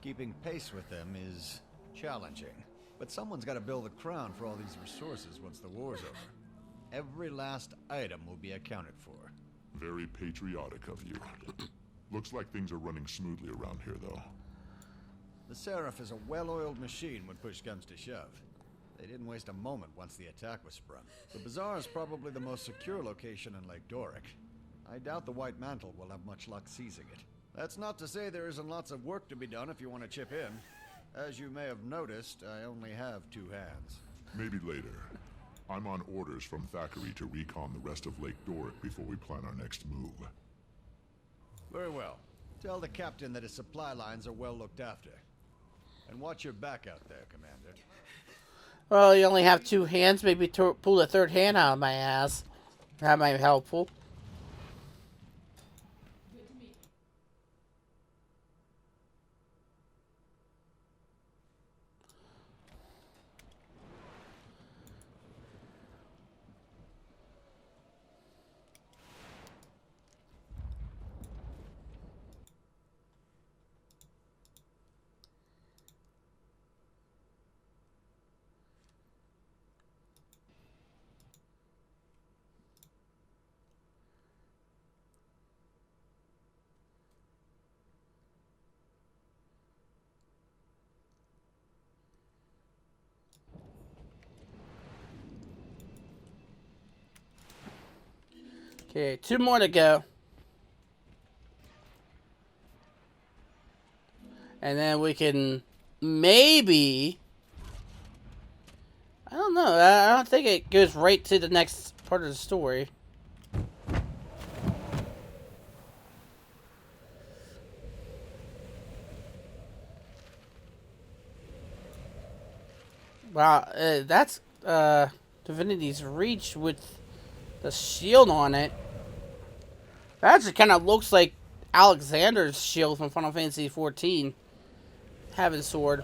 Keeping pace with them is challenging, but someone's got to build the crown for all these resources once the war's over. Every last item will be accounted for. Very patriotic of you. Looks like things are running smoothly around here, though. The Sheriff is a well-oiled machine when push comes to shove. They didn't waste a moment once the attack was sprung. The Bazaar is probably the most secure location in Lake Doric. I doubt the White Mantle will have much luck seizing it. That's not to say there isn't lots of work to be done if you want to chip in. As you may have noticed, I only have 2 hands. Maybe later. I'm on orders from Thackeray to recon the rest of Lake Doric before we plan our next move. Very well. Tell the captain that his supply lines are well looked after. And watch your back out there, Commander. Well, you only have 2 hands. Maybe pull a 3rd hand out of my ass. That might be helpful. Okay, 2 more to go. And then we can maybe... I don't know. I don't think it goes right to the next part of the story. Wow, that's Divinity's Reach with the shield on it. That actually kind of looks like Alexander's shield from Final Fantasy XIV. Heaven's Sword.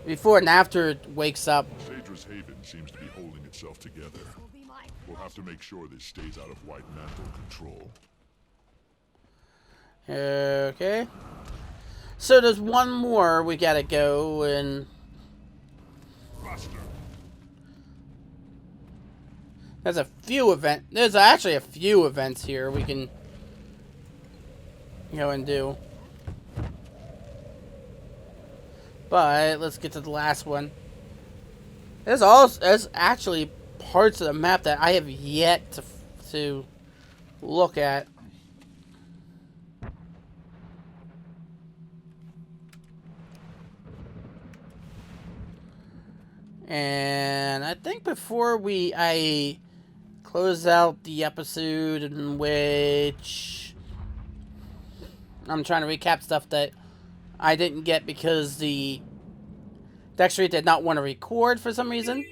Before and after it wakes up. Phaedra's Haven seems to be holding itself together. We'll have to make sure this stays out of White Mantle control. Okay. So there's one more we gotta go and... There's actually a few events here we can go and do. But let's get to the last one. There's actually parts of the map that I have yet to look at. And I think before I close out the episode in which I'm trying to recap stuff that I didn't get because the Dexter did not want to record for some reason.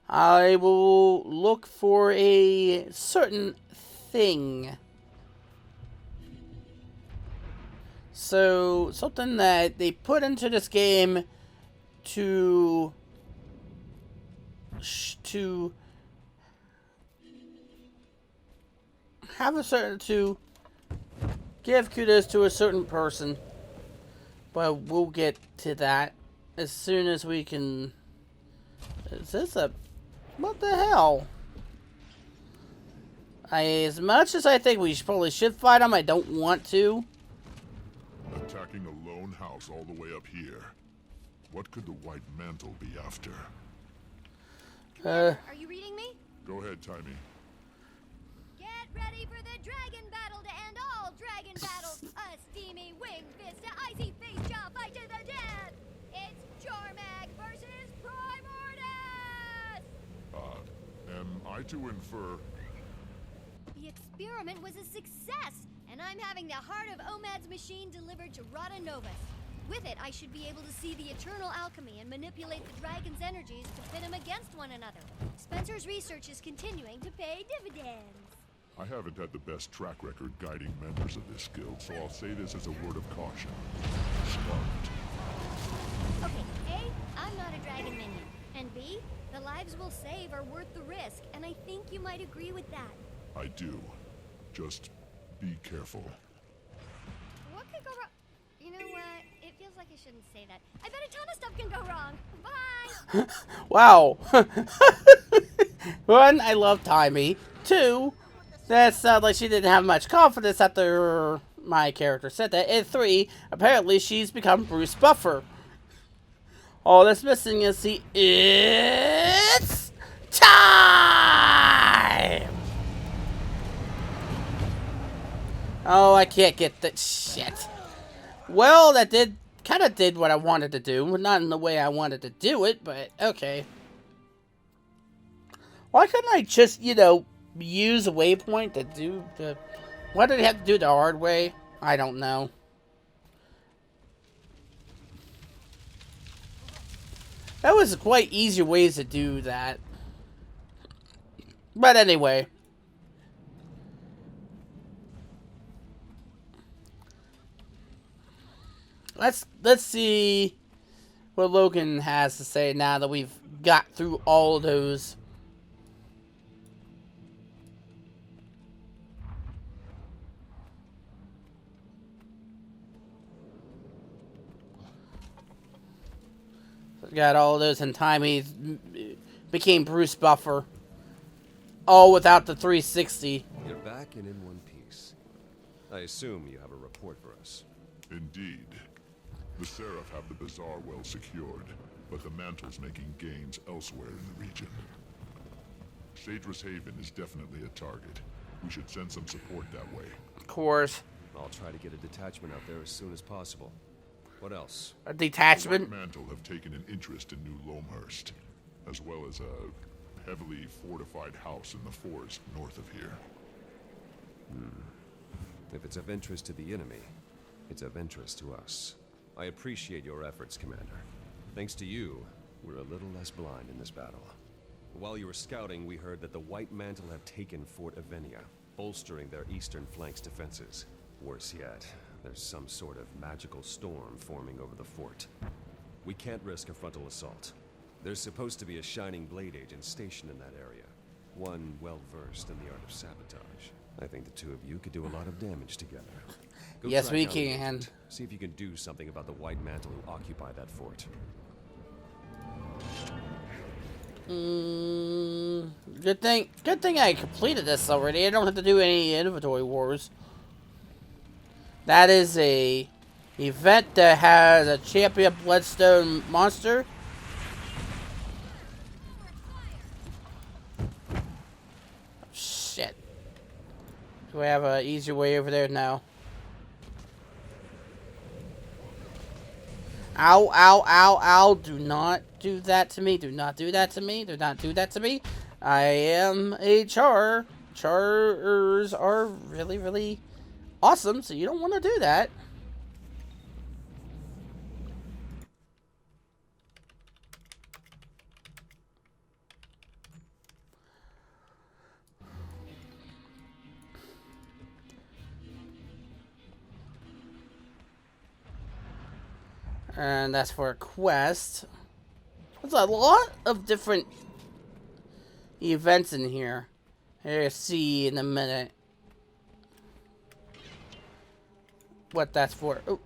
I will look for a certain thing. So, something that they put into this game to have to give kudos to a certain person, but we'll get to that as soon as we can. Is this what the hell? As much as I think we probably should fight them, I don't want to. Attacking a lone house all the way up here. What could the White Mantle be after? Are you reading me? Go ahead, Timey. Get ready for the dragon battle to end all dragon battles. A steamy winged fist to icy face jaw fight to the death. It's Charr versus Primordus. Am I to infer? The experiment was a success, and I'm having the heart of Omad's machine delivered to Rada Novus. With it, I should be able to see the eternal alchemy and manipulate the dragon's energies to pit them against one another. Spencer's research is continuing to pay dividends. I haven't had the best track record guiding members of this guild, so I'll say this as a word of caution. See? The lives we'll save are worth the risk, and I think you might agree with that. I do. Just be careful. What could go wrong? You know what? It feels like I shouldn't say that. I bet a ton of stuff can go wrong. Bye! Wow. 1, I love Timey. 2, that sounded like she didn't have much confidence after my character said that. And 3, apparently she's become Bruce Buffer. All that's missing is the it's time! Oh, I can't get that shit. Well, that kind of did what I wanted to do. Not in the way I wanted to do it, but okay. Why couldn't I just, you know, use a waypoint to do the... Why did I have to do the hard way? I don't know. That was quite easier ways to do that. But anyway. Let's see what Logan has to say now that we've got through all those. Got all those in time. He became Bruce Buffer. All without the 360. You're back and in one piece. I assume you have a report for us. Indeed. The Seraph have the bazaar well secured, but the Mantle's making gains elsewhere in the region. Shadra's Haven is definitely a target. We should send some support that way. Of course. I'll try to get a detachment out there as soon as possible. What else? A detachment? The White Mantle have taken an interest in New Loamhurst, as well as a heavily fortified house in the forest north of here. If it's of interest to the enemy, it's of interest to us. I appreciate your efforts, Commander. Thanks to you, we're a little less blind in this battle. While you were scouting, we heard that the White Mantle have taken Fort Avenia, bolstering their eastern flank's defenses. Worse yet, there's some sort of magical storm forming over the fort. We can't risk a frontal assault. There's supposed to be a Shining Blade agent stationed in that area. One well-versed in the art of sabotage. I think the two of you could do a lot of damage together. Go yes, track we down the can. agent. See if you can do something about the White Mantle who occupy that fort. Good thing I completed this already. I don't have to do any inventory wars. That is a event that has a champion bloodstone monster. Shit. Do I have an easier way over there? No. Ow, ow, ow, ow. Do not do that to me. Do not do that to me. Do not do that to me. I am a Charr. Charrs are really, really awesome, so you don't want to do that. And that's for a quest. There's a lot of different events in here. You'll see in a minute what that's for. Oh,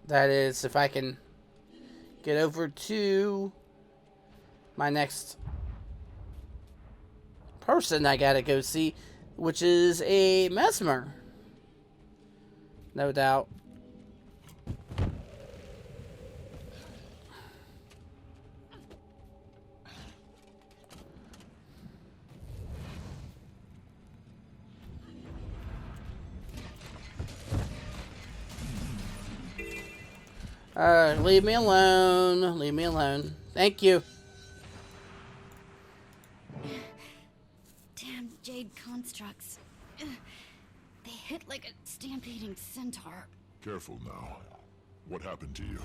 that is if I can get over to my next person I gotta go see, which is a Mesmer. No doubt. Leave me alone. Leave me alone. Thank you. Damn jade constructs. They hit like a stampeding centaur. Careful now. What happened to you?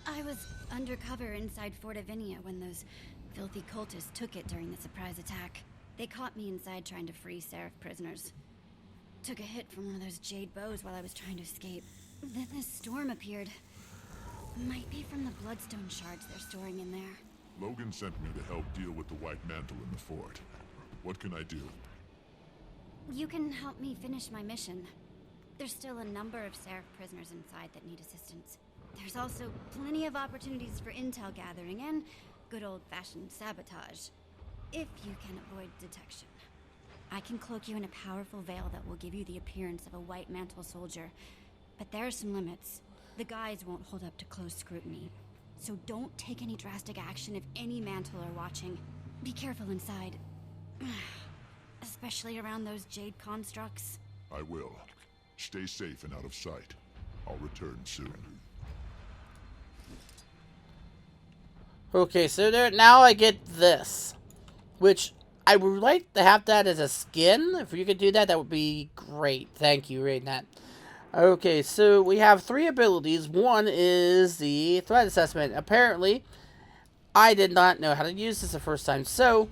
I was undercover inside Fort Avenia when those filthy cultists took it during the surprise attack. They caught me inside trying to free Seraph prisoners. Took a hit from one of those jade bows while I was trying to escape. Then this storm appeared. Might be from the bloodstone shards they're storing in there. Logan sent me to help deal with the White Mantle in the fort. What can I do? You can help me finish my mission. There's still a number of Seraph prisoners inside that need assistance. There's also plenty of opportunities for intel gathering and good old-fashioned sabotage, if you can avoid detection. I can cloak you in a powerful veil that will give you the appearance of a White Mantle soldier, but there are some limits. The guides won't hold up to close scrutiny. So don't take any drastic action if any Mantle are watching. Be careful inside. Especially around those jade constructs. I will. Stay safe and out of sight. I'll return soon. Okay, so there, now I get this. Which, I would like to have that as a skin. If you could do that, that would be great. Thank you, reading that. Okay, so we have 3 abilities. One is the threat assessment. Apparently, I did not know how to use this the first time. So,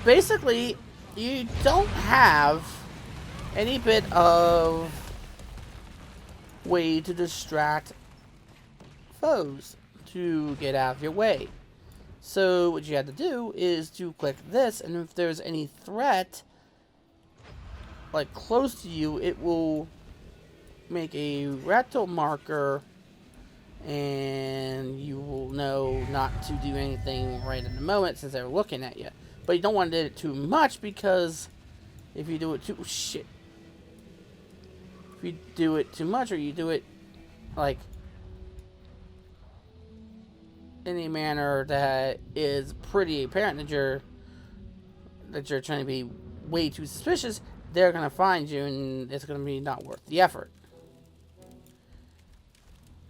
basically, you don't have any bit of way to distract foes to get out of your way. So, what you have to do is to click this, and if there's any threat, like close to you, it will make a rectal marker, and you will know not to do anything right in the moment since they're looking at you. But you don't want to do it too much, because if you do it too if you do it too much, or you do it like in a manner that is pretty apparent that you're trying to be way too suspicious, they're gonna find you, and it's gonna be not worth the effort.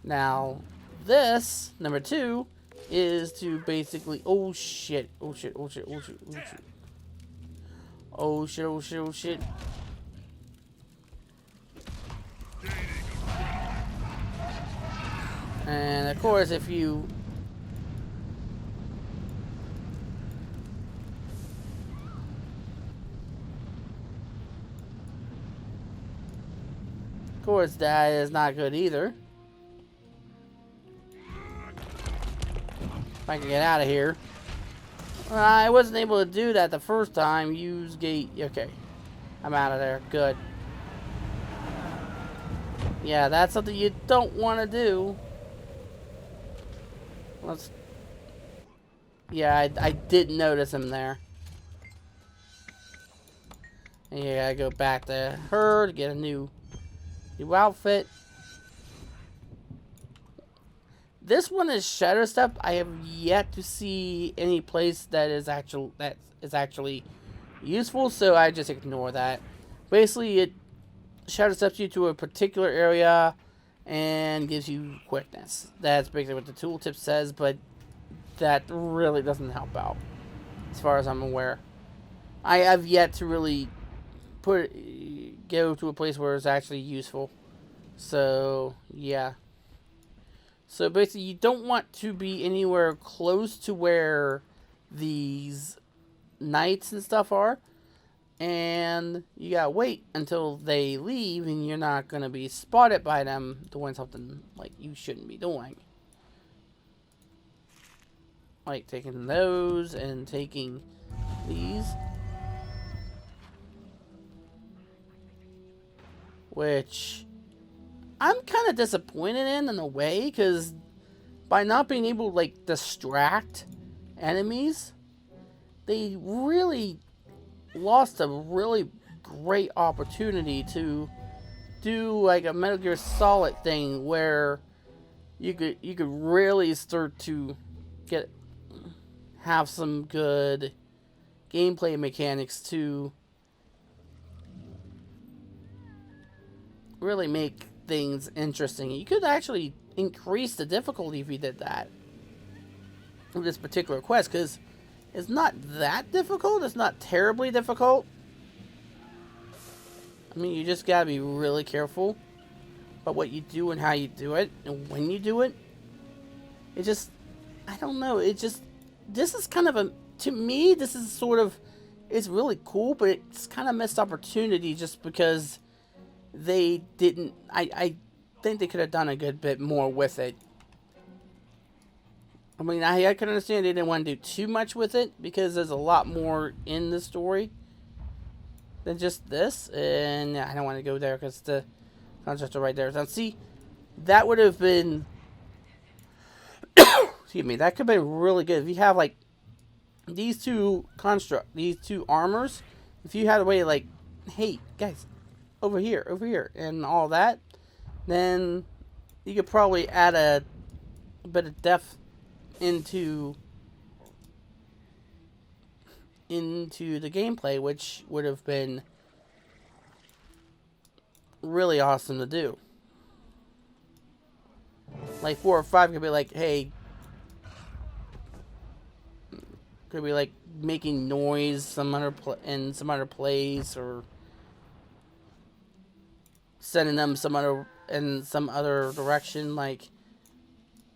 Now, this, number 2, is to basically... Oh shit. Oh shit. Oh shit. Oh shit. Oh shit. Oh shit. Oh shit. Oh shit. And of course, if you... Of course, that is not good either. If I can get out of here. Well, I wasn't able to do that the first time. Use gate. Okay. I'm out of there. Good. Yeah, that's something you don't want to do. Let's... Yeah, I did notice him there. And you gotta go back to her to get a new outfit. This one is Shadow Step. I have yet to see any place that is actually useful, so I just ignore that. Basically, it Shadow Steps you to a particular area and gives you quickness. That's basically what the tooltip says, but that really doesn't help out, as far as I'm aware. I have yet to really go to a place where it's actually useful. So, yeah. So basically, you don't want to be anywhere close to where these knights and stuff are. And you gotta wait until they leave, and you're not gonna be spotted by them doing something like you shouldn't be doing. Like taking those and taking these. Which I'm kind of disappointed in a way, because by not being able to like distract enemies, they really lost a really great opportunity to do like a Metal Gear Solid thing where you could really start to have some good gameplay mechanics to really make things interesting. You could actually increase the difficulty if you did that with this particular quest, because it's not that difficult. It's not terribly difficult. I mean, you just gotta be really careful about what you do and how you do it and when you do it. It just, I don't know, it just, this is kind of a, to me, this is sort of, it's really cool, but it's kind of missed opportunity just because they didn't, I think they could have done a good bit more with it. mean, I can understand they didn't want to do too much with it because there's a lot more in the story than just this, and I don't want to go there because the contracts are right there. Now, see, that would have been, excuse me, that could have been really good if you have like these two armors. If you had a way to, like, hey guys, over here, and all that, then you could probably add a bit of depth into the gameplay, which would have been really awesome to do. Like 4 or 5 could be like, hey, could be like making noise in some other place, or sending them in some other direction, like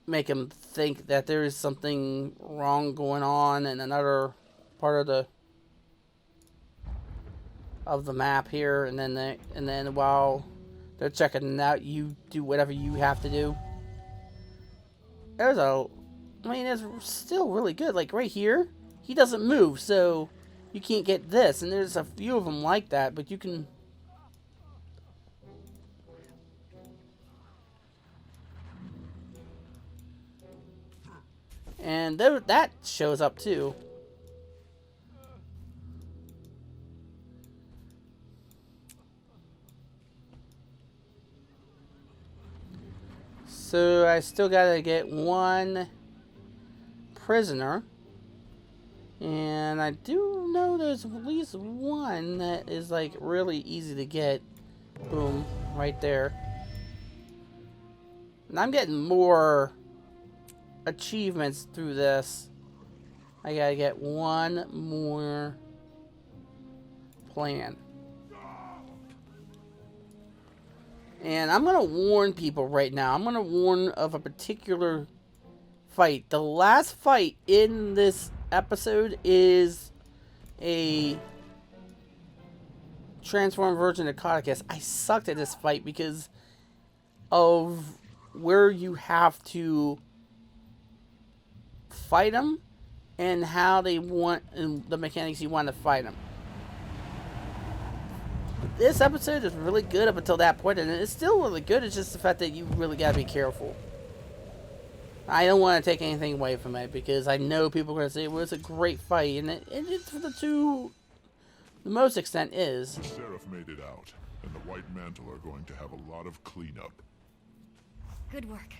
make them think that there is something wrong going on in another part of the map here, and then while they're checking it out, you do whatever you have to do. It's still really good. Like right here, he doesn't move, so you can't get this, and there's a few of them like that, but you can. And that shows up too. So I still gotta get one prisoner. And I do know there's at least one that is like really easy to get. Boom, right there. And I'm getting more achievements through this. I gotta get one more plan. And I'm gonna warn people right now. I'm gonna warn of a particular fight. The last fight in this episode is a transformed version of Caudecus. I sucked at this fight because of where you have to fight them and how they want, and the mechanics you want to fight them. This episode is really good up until that point, and it's still really good. It's just the fact that you really gotta be careful. I don't want to take anything away from it because I know people are gonna say, "Well, it's a great fight," and it's for the most extent is. The Seraph made it out, and the White Mantle are going to have a lot of cleanup. Good work.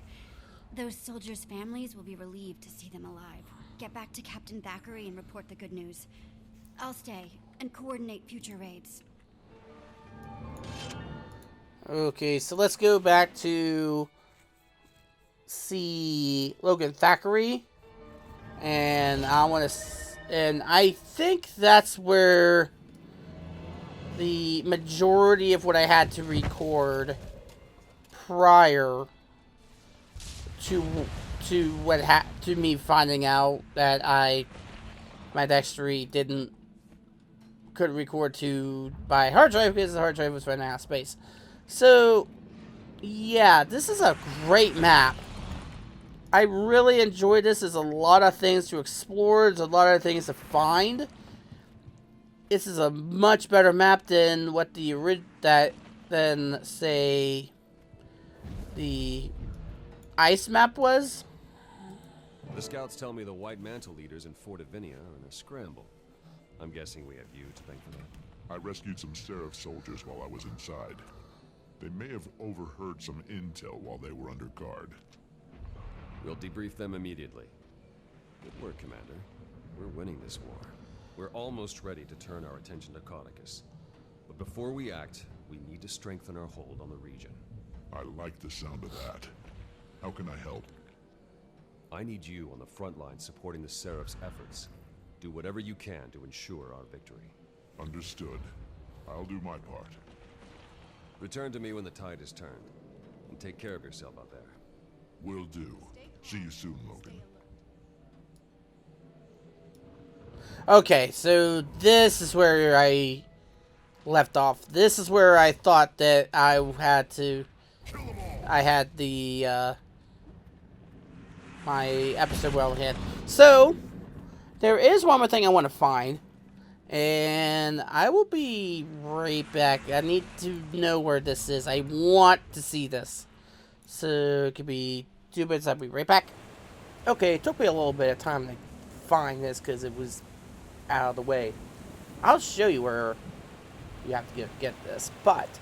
Those soldiers' families will be relieved to see them alive. Get back to Captain Thackeray and report the good news. I'll stay and coordinate future raids. Okay, so let's go back to see Logan Thackeray, and I think that's where the majority of what I had to record prior to me finding out that my Dextery couldn't record to by hard drive because the hard drive was running out of space. So yeah, this is a great map. I really enjoyed this. There's a lot of things to explore. There's a lot of things to find. This is a much better map than what say the ice map was. The scouts tell me the White Mantle leaders in Fort Avinia are in a scramble. I'm guessing we have you to thank for that. I rescued some Seraph soldiers while I was inside. They may have overheard some intel while they were under guard. We'll debrief them immediately. Good work, Commander. We're winning this war. We're almost ready to turn our attention to Caudecus. But before we act, we need to strengthen our hold on the region. I like the sound of that. How can I help? I need you on the front line supporting the Seraph's efforts. Do whatever you can to ensure our victory. Understood. I'll do my part. Return to me when the tide is turned. And take care of yourself out there. Will do. See you soon, Logan. Okay, so this is where I left off. This is where I thought that I had the my episode well ahead. So, there is one more thing I want to find. And I will be right back. I need to know where this is. I want to see this. So, it could be 2 minutes. I'll be right back. Okay, it took me a little bit of time to find this because it was out of the way. I'll show you where you have to get this. But,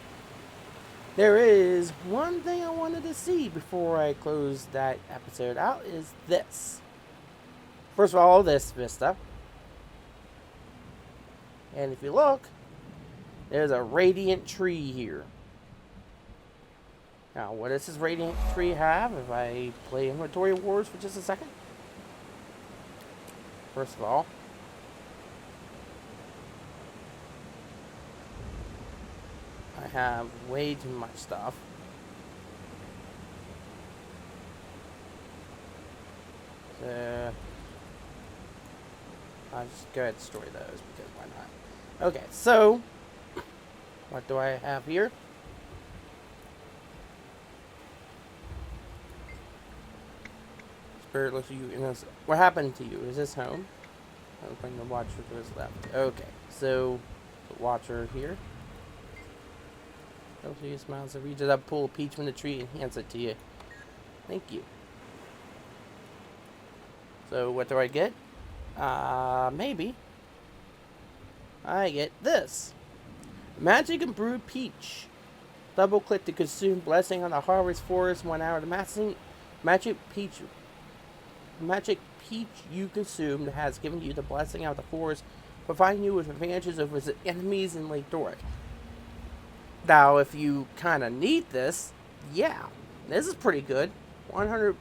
there is one thing I wanted to see before I close that episode out is this. First of all, this vista. And if you look, there's a radiant tree here. Now, what does this radiant tree have if I play Inventory Wars for just a second? First of all, I have way too much stuff. So, I'll just go ahead and store those because why not? Okay, so what do I have here? Spirit looks at you in this. What happened to you? Is this home? I don't think the Watcher goes left. Okay, so the Watcher here. He smiles and reaches up, pull a peach from the tree, and hands it to you. Thank you. So what do I get? Maybe. I get this. Magic and Brewed Peach. Double click to consume blessing on the harvest forest 1 hour. The magic peach you consumed has given you the blessing of the forest, providing you with advantages over its enemies in Lake Doric. Now, if you kind of need this, yeah, this is pretty good. 100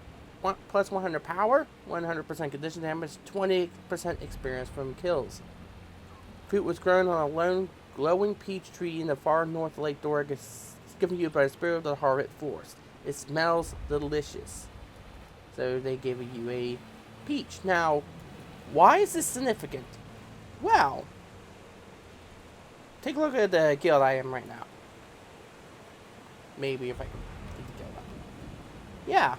plus 100 power, 100% condition damage, 20% experience from kills. Fruit was grown on a lone glowing peach tree in the far north of Lake Doric. It's given you by the spirit of the harvest forest. It smells delicious. So they gave you a peach. Now, why is this significant? Well, take a look at the guild I am right now. Maybe if I can get the guild up. Yeah.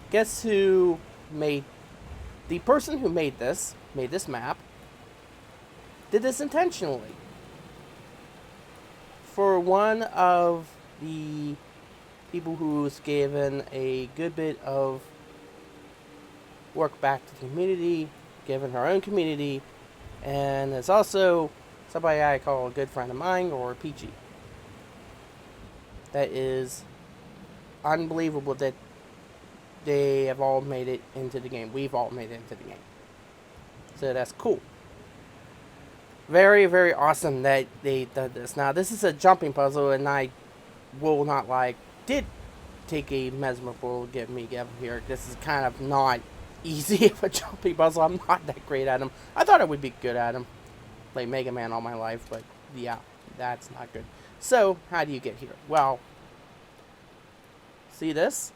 Guess who made... The person who made this map, did this intentionally. For one of the people who's given a good bit of work back to the community, given her own community, and it's also somebody I call a good friend of mine, or Peachy. That is unbelievable that they have all made it into the game. We've all made it into the game. So that's cool. Very, very awesome that they did this. Now, this is a jumping puzzle, and I will not lie, did take a mesmerical to get me up here. This is kind of not easy of a jumping puzzle. I'm not that great at them. I thought I would be good at them. Played Mega Man all my life, but yeah, that's not good. So, how do you get here? Well, see this?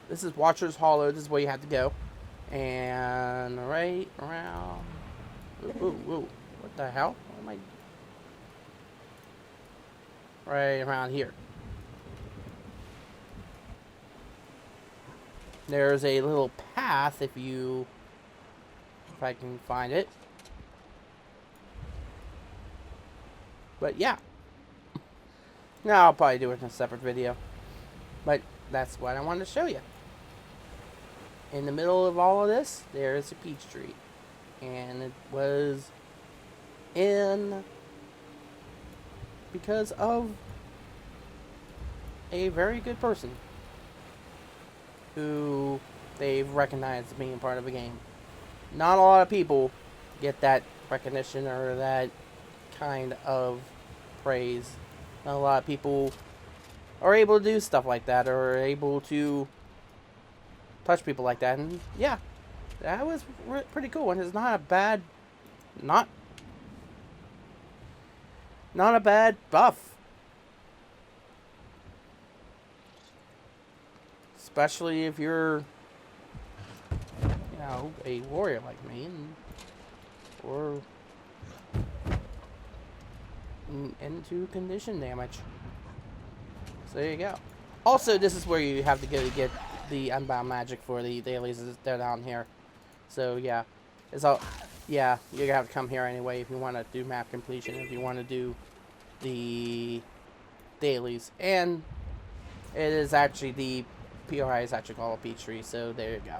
This is Watcher's Hollow. This is where you have to go. And right around... Ooh, what the hell? What am I... Right around here. There's a little path if I can find it. But yeah. Now I'll probably do it in a separate video. But that's what I wanted to show you. In the middle of all of this, there's a peach tree. And it was in because of a very good person who they've recognized as being part of the game. Not a lot of people get that recognition or that kind of praise. Not a lot of people are able to do stuff like that or are able to touch people like that. And yeah, that was pretty cool. And it's not a bad, not a bad buff. Especially if you're, you know, a warrior like me, or into condition damage. So there you go. Also, this is where you have to go to get the Unbound Magic for the dailies. They're down here. So, yeah. It's all... Yeah, you're gonna have to come here anyway if you want to do map completion, if you want to do the dailies. And it is actually the PRI is actually called a Peachtree, so there you go.